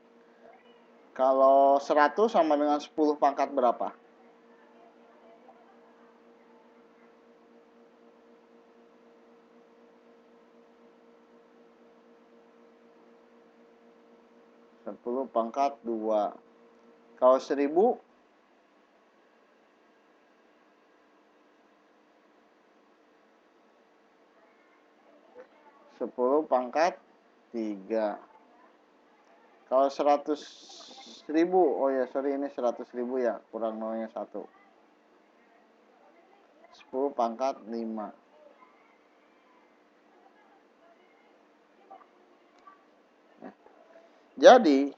kalau 100 sama dengan 10 pangkat berapa? 10 pangkat 2. Kalau 1000? 10 pangkat 3. Kalau 100.000, oh ya sorry, ini 100.000 ya, kurang nolnya 1. 10 pangkat 5. Jadi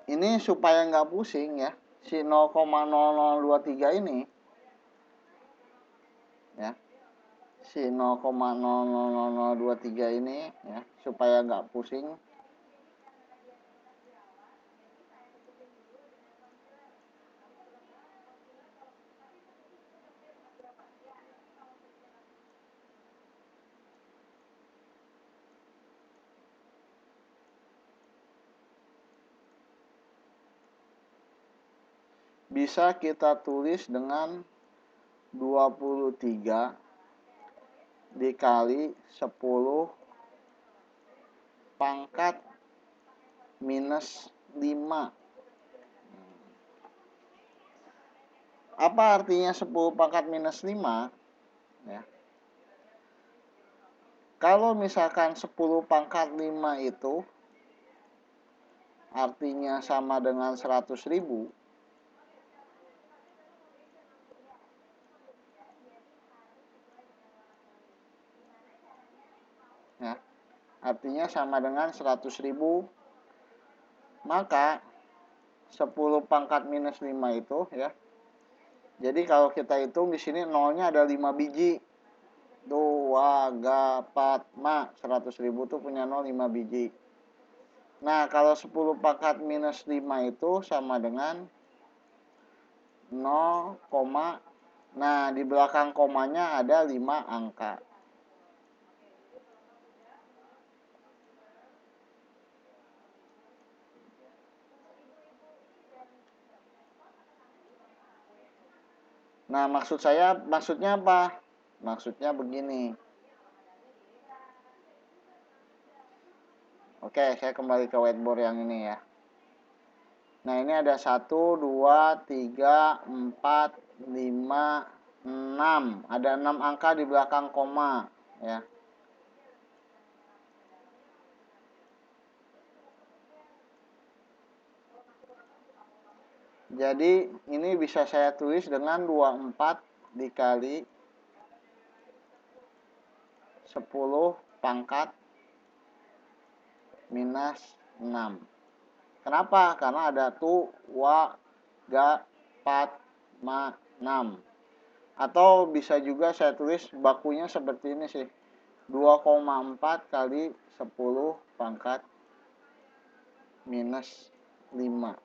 ini supaya nggak pusing ya, si 0,0023 ini ya, si 0,00023 ini ya, supaya nggak pusing, bisa kita tulis dengan 23 dikali 10 pangkat minus 5. Apa artinya 10 pangkat minus 5? Ya. Kalau misalkan 10 pangkat 5 itu artinya sama dengan 100.000, ya, artinya sama dengan 100.000, maka 10 pangkat minus 5 itu ya. Jadi kalau kita hitung di sini nolnya ada 5 biji. 2, 4, 100.000 tuh punya 0 5 biji. Nah, kalau 10 pangkat minus 5 itu sama dengan 0, nah di belakang komanya ada 5 angka. Nah, maksudnya apa? Maksudnya begini. Oke, saya kembali ke whiteboard yang ini ya. Nah, ini ada 1, 2, 3, 4, 5, 6. Ada 6 angka di belakang koma ya. Jadi ini bisa saya tulis dengan 24 dikali 10 pangkat minus 6. Kenapa? Karena ada tu, wa, ga, pat, ma, 6. Atau bisa juga saya tulis bakunya seperti ini sih. 2,4 kali 10 pangkat minus 5.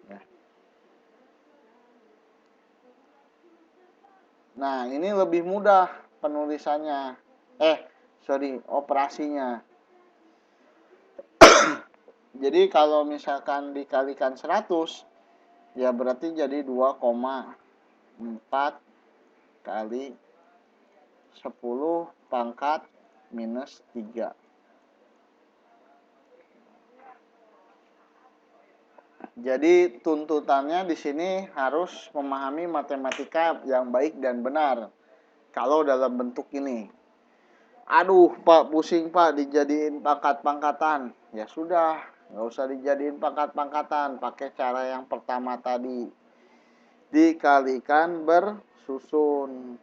Ya. Nah, ini lebih mudah penulisannya. Operasinya. Jadi kalau misalkan dikalikan 100, ya berarti jadi 2,4 kali 10 pangkat minus 3. Jadi tuntutannya di sini harus memahami matematika yang baik dan benar. Kalau dalam bentuk ini. Aduh Pak, pusing Pak dijadiin pangkat-pangkatan. Ya sudah, nggak usah dijadiin pangkat-pangkatan. Pakai cara yang pertama tadi. Dikalikan bersusun.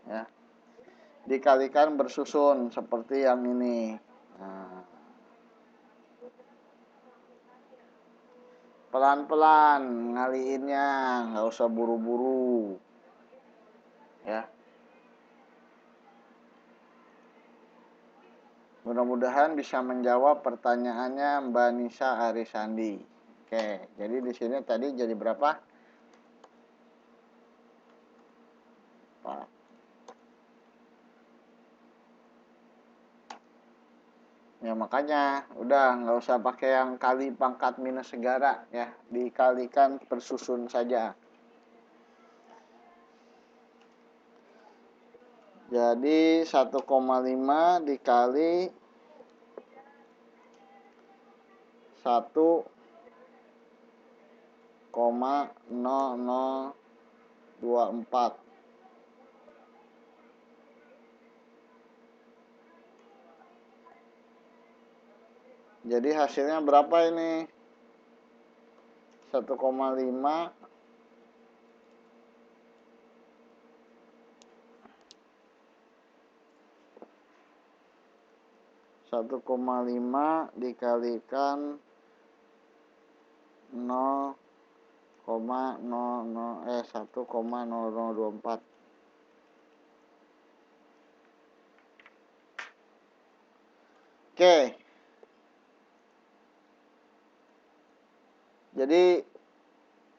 Ya. Dikalikan bersusun seperti yang ini. Nah. Pelan-pelan ngaliinnya, nggak usah buru-buru. Ya. Mudah-mudahan bisa menjawab pertanyaannya Mbak Nisa Arisandi. Oke, jadi di sini tadi jadi berapa? Pak. Ya makanya udah nggak usah pakai yang kali pangkat minus segara ya, dikalikan persusun saja. Jadi 1,5 dikali 1,0024. Jadi hasilnya berapa ini? 1,5 dikalikan 1,0024. Oke. Jadi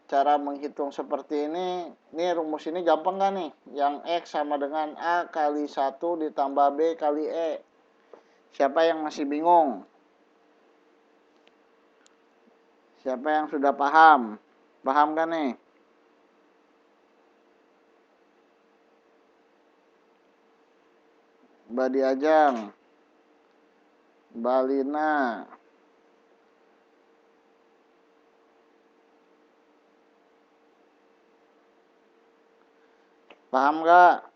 cara menghitung seperti ini rumus ini gampang kan nih? Yang X sama dengan A kali 1 ditambah B kali E. Siapa yang masih bingung? Siapa yang sudah paham? Paham kan nih? Mbak Diajang, Mbak Lina, paham gak?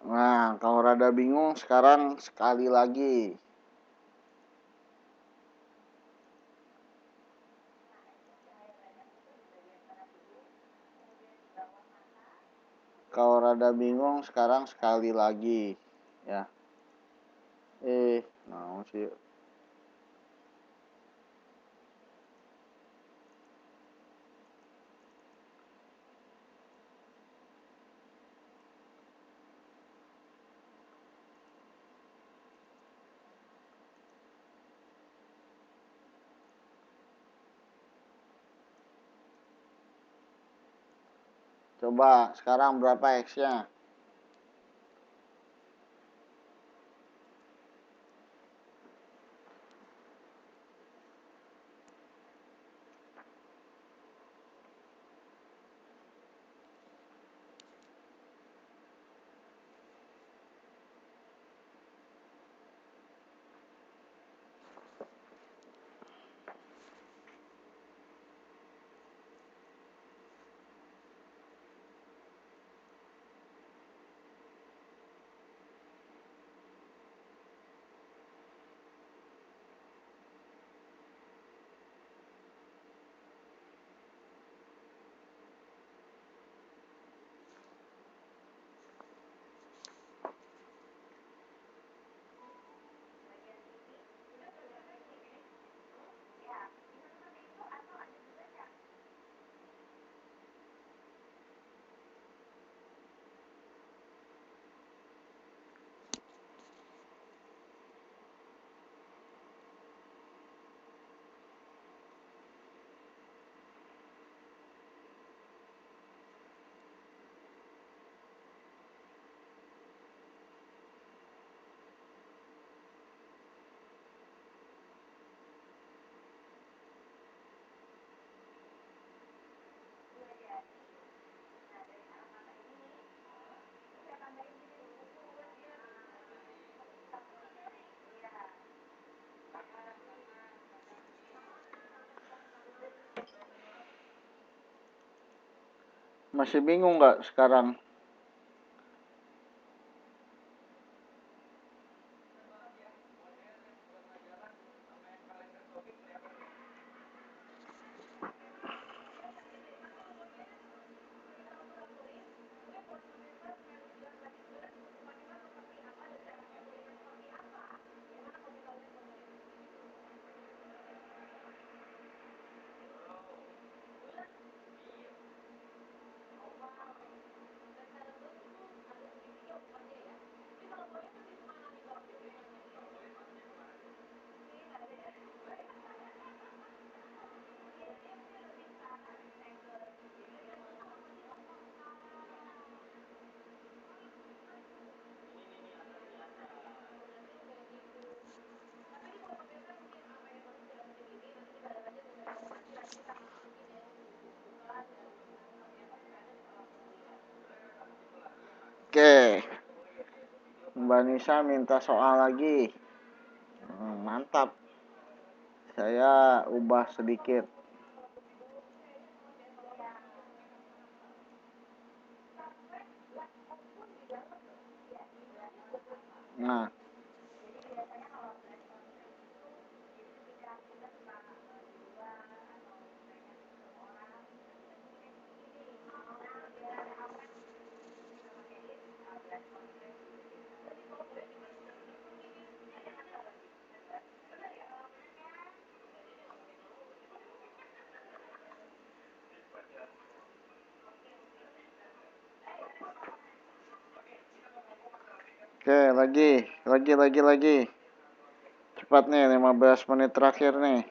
Nah, kalau rada bingung sekarang sekali lagi. Kalau rada bingung sekarang sekali lagi. Ya. Nah sih. Coba sekarang berapa X-nya? Masih bingung nggak sekarang? Oke, Mbak Nisa minta soal lagi. Mantap. Saya ubah sedikit. Nah, oke, lagi. Cepat nih, 15 menit terakhir nih.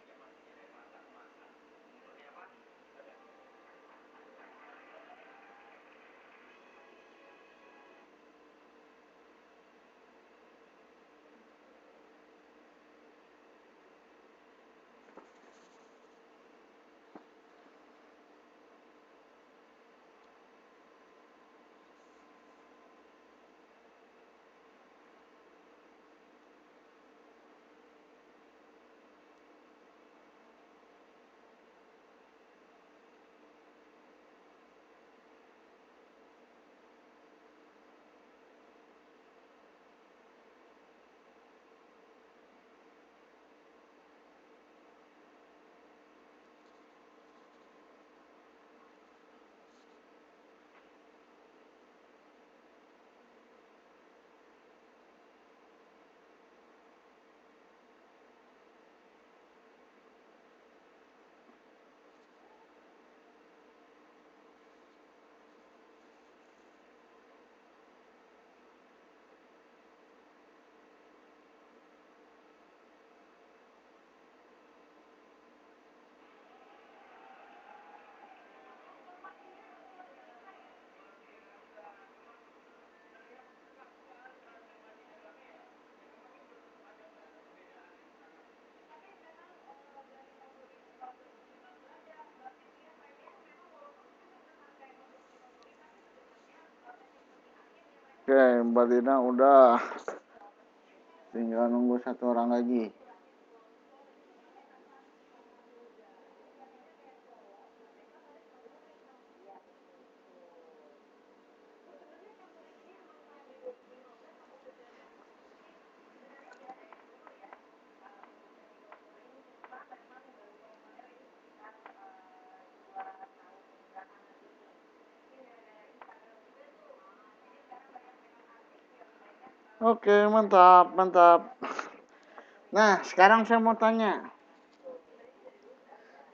Oke, Mbak Lina udah. Tinggal nunggu satu orang lagi. Oke, mantap. Nah, sekarang saya mau tanya.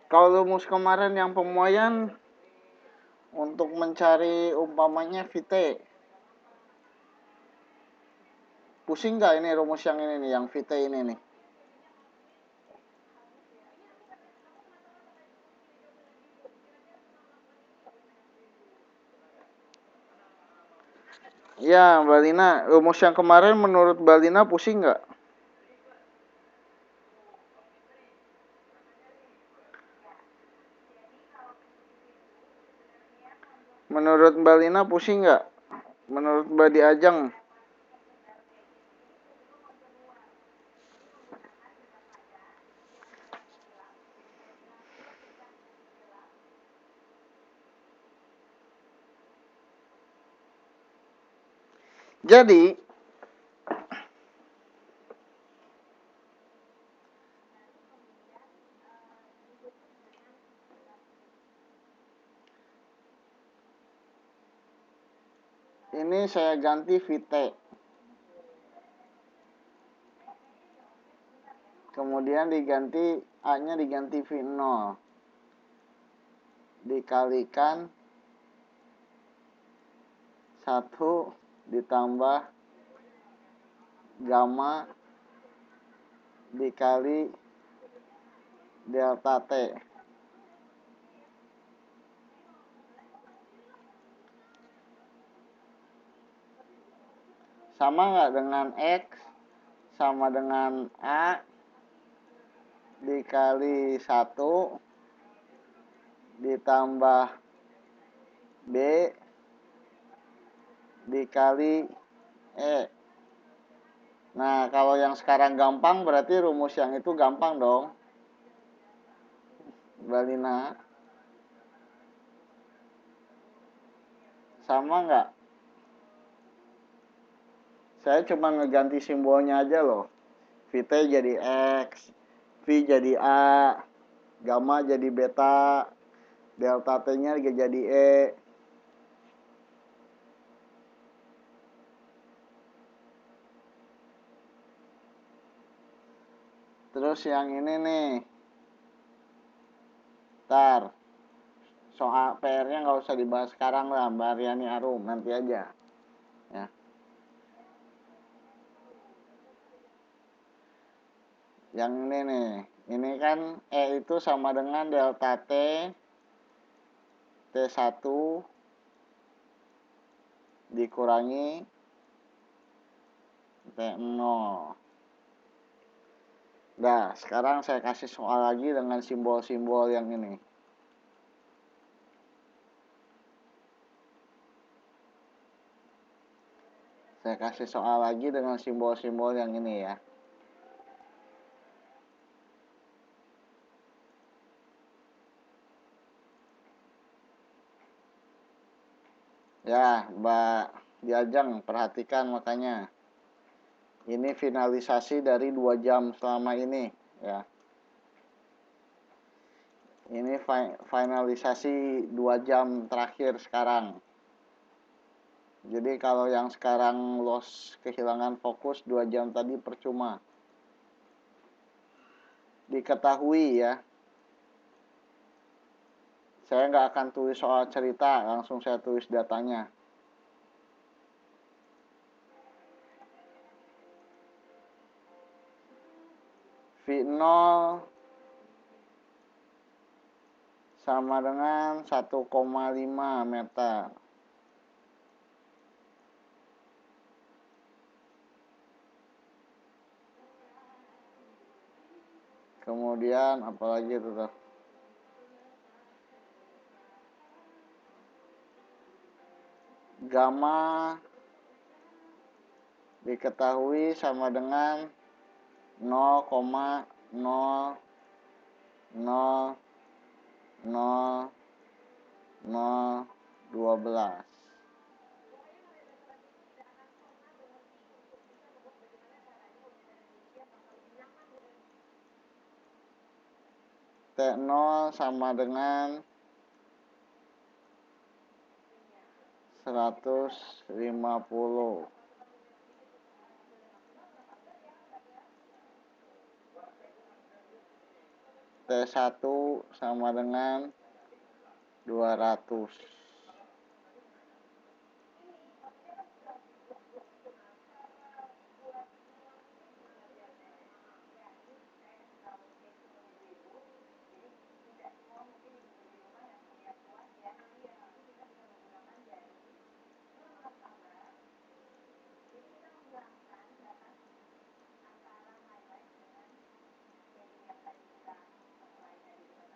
Kalau rumus kemarin yang pemuaian untuk mencari umpamanya VT, pusing nggak ini rumus yang ini nih, yang VT ini nih? Ya, Mbak Lina, rumus yang kemarin menurut Mbak Lina pusing nggak? Menurut Mbak Lina pusing nggak? Menurut Mbak Diajeng? Jadi, ini saya ganti VT. Kemudian diganti A-nya diganti V0. Dikalikan 1 ditambah gamma dikali delta T. Sama nggak dengan X sama dengan A dikali 1 ditambah B dikali E. Nah, kalau yang sekarang gampang berarti rumus yang itu gampang dong. Mbak Lina, sama nggak? Saya cuma ngeganti simbolnya aja loh. VT jadi X, V jadi A, gamma jadi beta, delta T-nya jadi E. Terus yang ini nih. Ntar. Soal PR-nya nggak usah dibahas sekarang lah, Mbak Aryani Arum. Nanti aja. Ya. Yang ini nih. Ini kan E itu sama dengan delta T T1 dikurangi T0. Nah, sekarang saya kasih soal lagi dengan simbol-simbol yang ini. Saya kasih soal lagi dengan simbol-simbol yang ini ya. Ya, Mbak Diajeng, perhatikan makanya. Ini finalisasi dari 2 jam selama ini ya. Ini finalisasi 2 jam terakhir sekarang. Jadi kalau yang sekarang lost, kehilangan fokus 2 jam tadi percuma. Diketahui ya. Saya nggak akan tulis soal cerita, langsung saya tulis datanya. V0 sama dengan 1,5 meter. Kemudian apalagi itu tuh? Gamma diketahui sama dengan 0,0000012. T0 sama dengan 150. T1 sama dengan 200.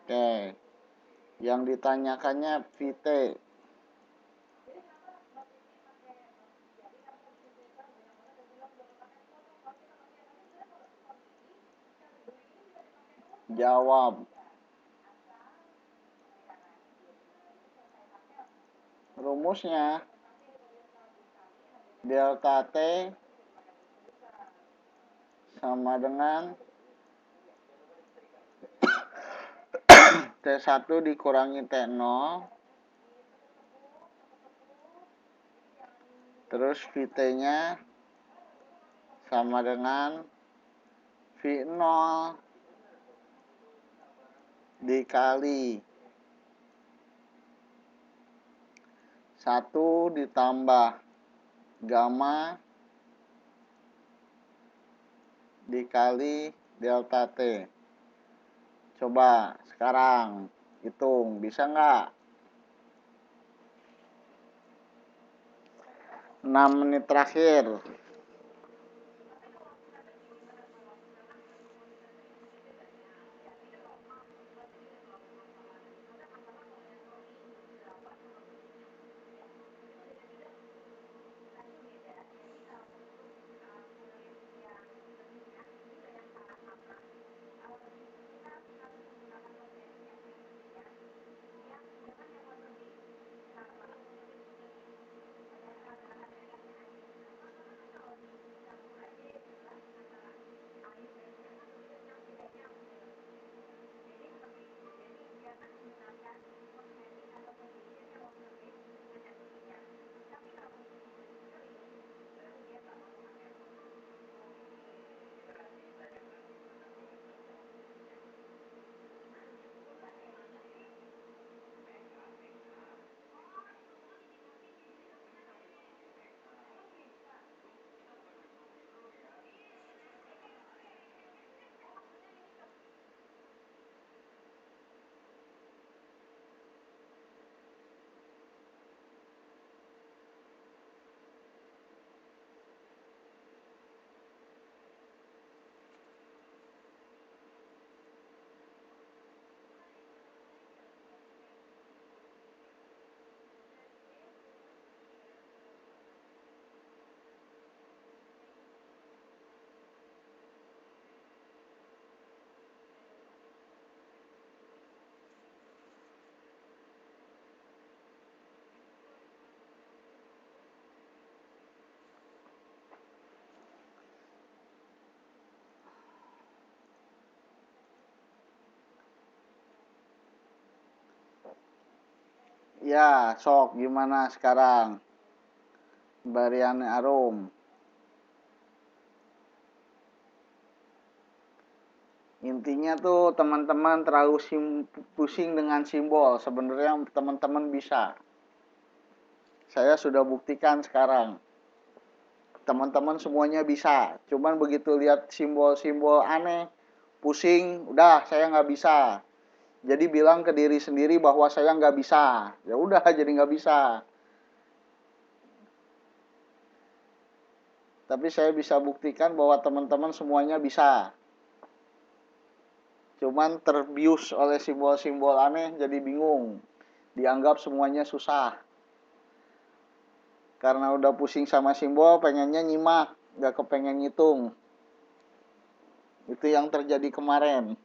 Oke. Yang ditanyakannya VT. Jawab. Rumusnya delta T sama dengan T1 dikurangi T0, terus VT-nya sama dengan V0 dikali 1 ditambah gamma dikali delta T. Coba sekarang hitung, bisa nggak? 6 menit terakhir. Ya, sok gimana sekarang? Barian Arum. Intinya tuh teman-teman terlalu pusing dengan simbol. Sebenarnya teman-teman bisa. Saya sudah buktikan sekarang. Teman-teman semuanya bisa. Cuman begitu lihat simbol-simbol aneh, pusing, udah saya nggak bisa. Jadi bilang ke diri sendiri bahwa saya nggak bisa. Ya udah jadi nggak bisa. Tapi saya bisa buktikan bahwa teman-teman semuanya bisa. Cuman terbius oleh simbol-simbol aneh jadi bingung. Dianggap semuanya susah. Karena udah pusing sama simbol, pengennya nyimak, gak kepengen ngitung. Itu yang terjadi kemarin.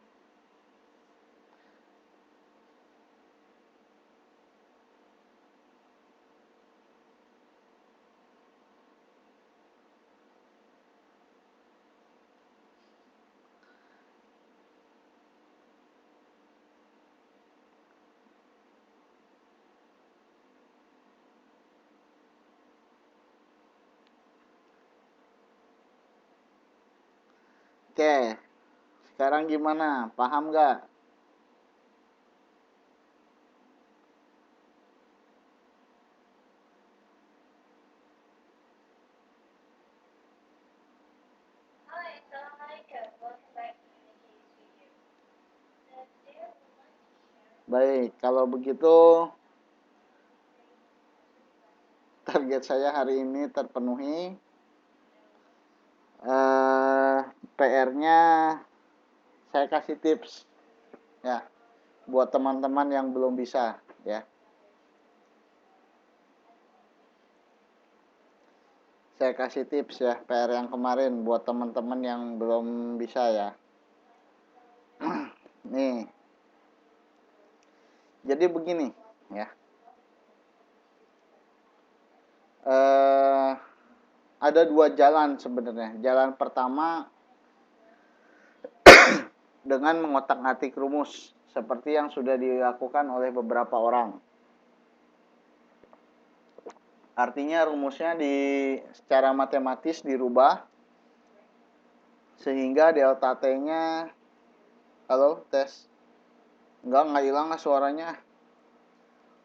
Oke, sekarang gimana? Paham gak? Baik, kalau begitu target saya hari ini terpenuhi. PR-nya saya kasih tips ya buat teman-teman yang belum bisa ya. Saya kasih tips ya PR yang kemarin buat teman-teman yang belum bisa ya. Nih. Jadi begini ya. Ada dua jalan sebenarnya. Jalan pertama dengan mengotak-atik rumus seperti yang sudah dilakukan oleh beberapa orang. Artinya rumusnya secara matematis dirubah sehingga delta T-nya, halo tes, nggak hilang lah suaranya,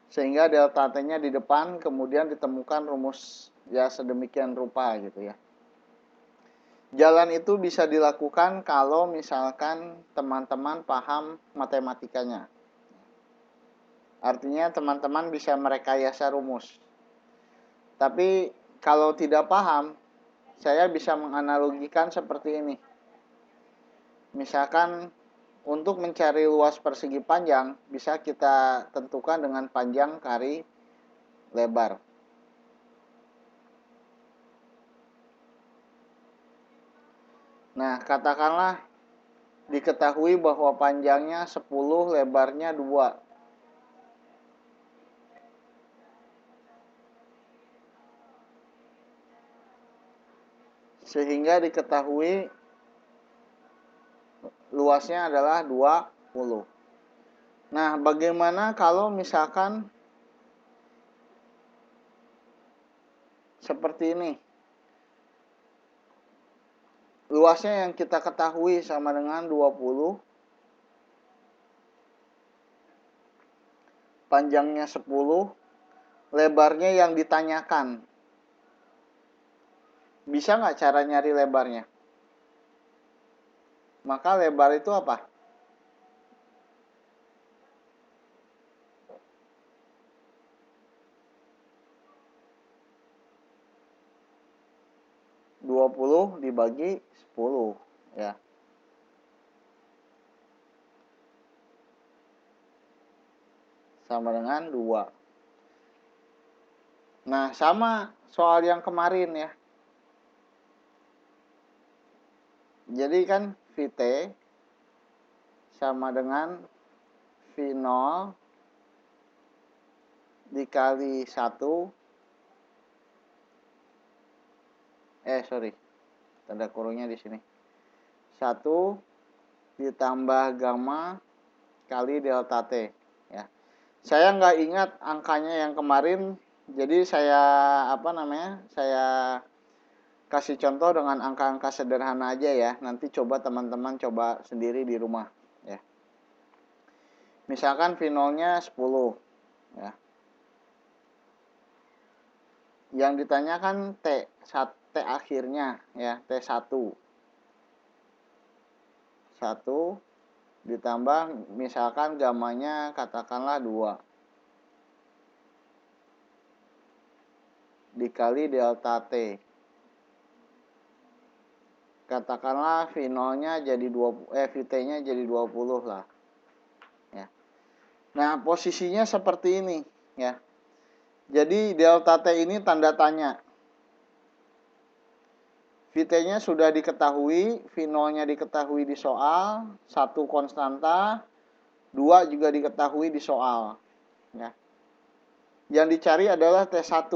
sehingga delta T-nya di depan kemudian ditemukan rumus ya sedemikian rupa gitu ya. Jalan itu bisa dilakukan kalau misalkan teman-teman paham matematikanya. Artinya teman-teman bisa merekayasa rumus. Tapi kalau tidak paham, saya bisa menganalogikan seperti ini. Misalkan untuk mencari luas persegi panjang, bisa kita tentukan dengan panjang kali lebar. Nah, katakanlah diketahui bahwa panjangnya 10, lebarnya 2. Sehingga diketahui luasnya adalah 20. Nah, bagaimana kalau misalkan seperti ini? Luasnya yang kita ketahui sama dengan 20, panjangnya 10, lebarnya yang ditanyakan. Bisa nggak cara nyari lebarnya? Maka lebar itu apa? Dua puluh dibagi 10 ya. Sama dengan 2. Nah, sama soal yang kemarin ya. Jadi kan VT sama dengan V0 dikali 1. Tanda kurungnya di sini. 1 ditambah gamma kali delta T ya. Saya nggak ingat angkanya yang kemarin, jadi saya saya kasih contoh dengan angka-angka sederhana aja ya. Nanti coba teman-teman coba sendiri di rumah ya. Misalkan V0-nya 10 ya. Yang ditanyakan T akhirnya ya, T1. 1 ditambah misalkan gamanya katakanlah 2 dikali delta T. Katakanlah V0-nya jadi Vt-nya jadi 20 lah. Ya. Nah, posisinya seperti ini ya. Jadi delta T ini tanda tanya. Vt-nya sudah diketahui, V0-nya diketahui di soal, 1 konstanta, 2 juga diketahui di soal. Ya. Yang dicari adalah T1.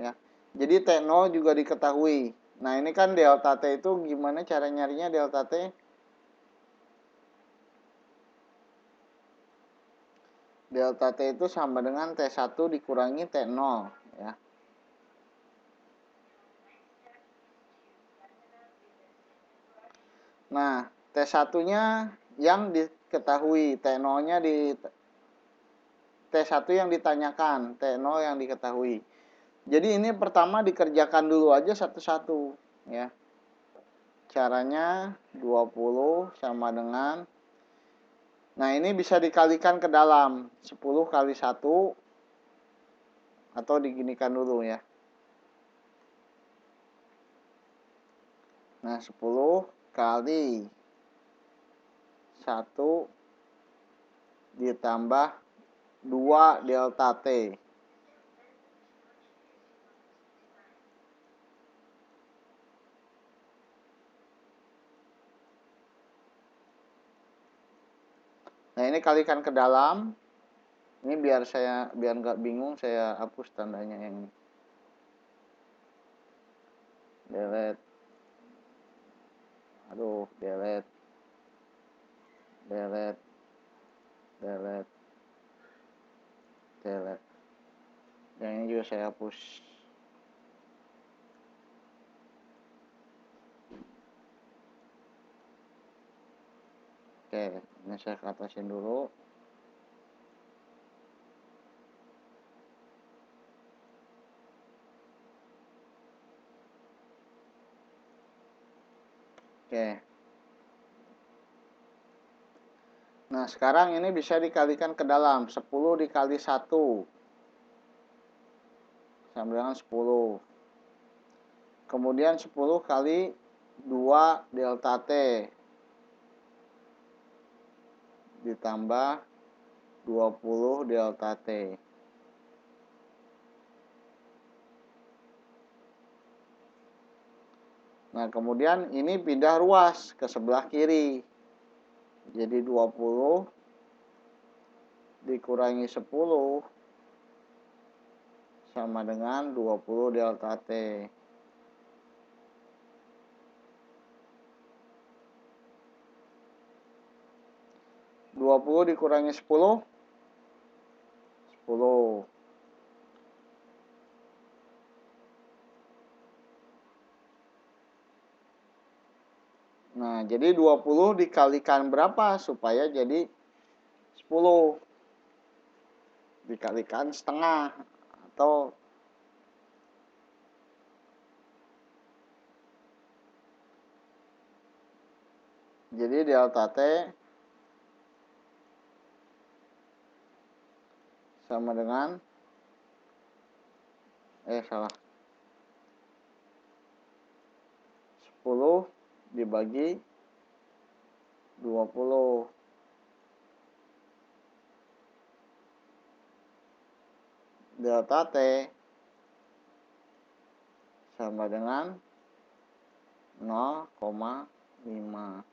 Ya. Jadi T0 juga diketahui. Nah, ini kan delta T itu gimana cara nyarinya delta T? Delta T itu sama dengan T1 dikurangi T0 ya. Nah, T1-nya yang diketahui, T0-nya di T1 yang ditanyakan, T0 yang diketahui. Jadi ini pertama dikerjakan dulu aja satu-satu ya. Caranya 20 sama dengan, nah ini bisa dikalikan ke dalam 10 kali 1 atau diginikan dulu ya. Nah 10 kali 1 ditambah 2 delta T. Nah ini kalikan ke dalam. Ini biar nggak bingung, saya hapus tandanya yang ini. Delete. Aduh, delete. Delete. Delete. Delete. Yang ini juga saya hapus. Oke, ini saya atasin dulu. Oke. Nah, sekarang ini bisa dikalikan ke dalam. 10 dikali 1 sama dengan 10. Kemudian 10 kali 2 delta T ditambah 20 delta T. Nah, kemudian ini pindah ruas ke sebelah kiri. Jadi 20 dikurangi 10 sama dengan 20 delta T. 20 dikurangi 10, 10. Nah, jadi 20 dikalikan berapa supaya jadi 10? Dikalikan setengah atau jadi delta T sama dengan salah. 10 dibagi 20. Delta T sama dengan 0,5.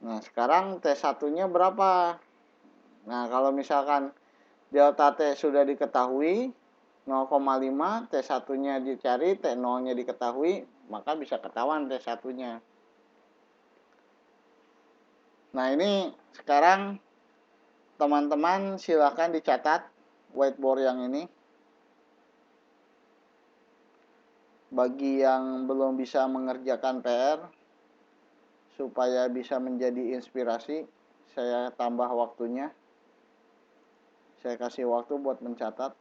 Nah, sekarang T1-nya berapa? Nah, kalau misalkan delta T sudah diketahui 0,5, T1-nya dicari, T0-nya diketahui, maka bisa ketahuan T1-nya. Nah, ini sekarang teman-teman silakan dicatat whiteboard yang ini. Bagi yang belum bisa mengerjakan PR, supaya bisa menjadi inspirasi, saya tambah waktunya. Saya kasih waktu buat mencatat.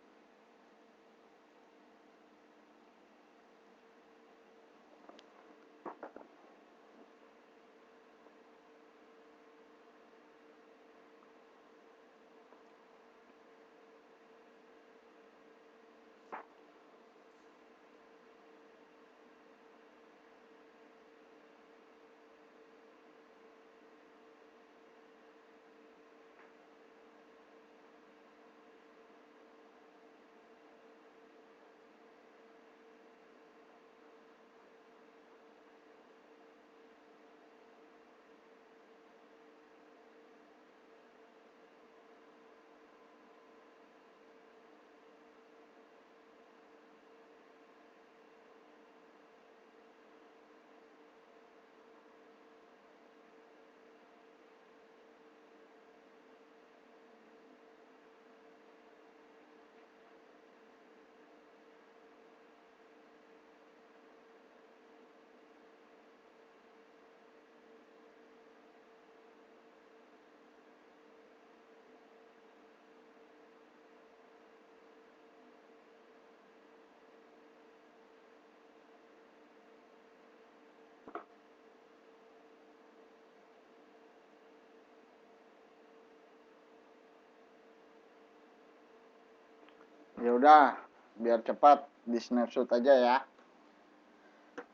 Ya udah, biar cepat di snapshot aja ya.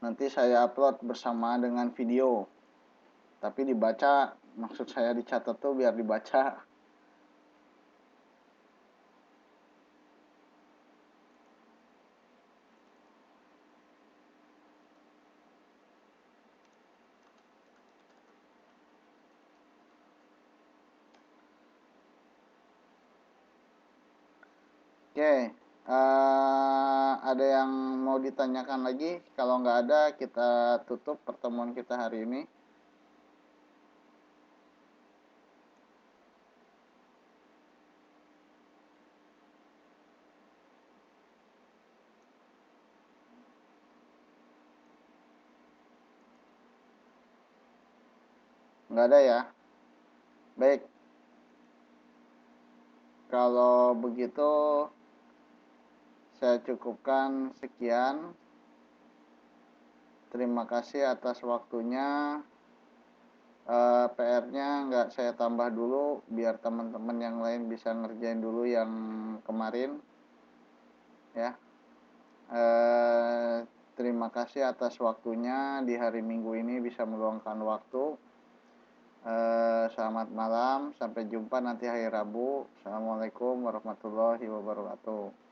Nanti saya upload bersama dengan video. Tapi dibaca, maksud saya dicatat tuh biar dibaca. Oke, ada yang mau ditanyakan lagi? Kalau nggak ada, kita tutup pertemuan kita hari ini. Nggak ada ya? Baik, kalau begitu saya cukupkan sekian. Terima kasih atas waktunya. PR-nya nggak saya tambah dulu, biar teman-teman yang lain bisa ngerjain dulu yang kemarin. Ya, terima kasih atas waktunya di hari Minggu ini bisa meluangkan waktu. Selamat malam, sampai jumpa nanti hari Rabu. Assalamualaikum warahmatullahi wabarakatuh.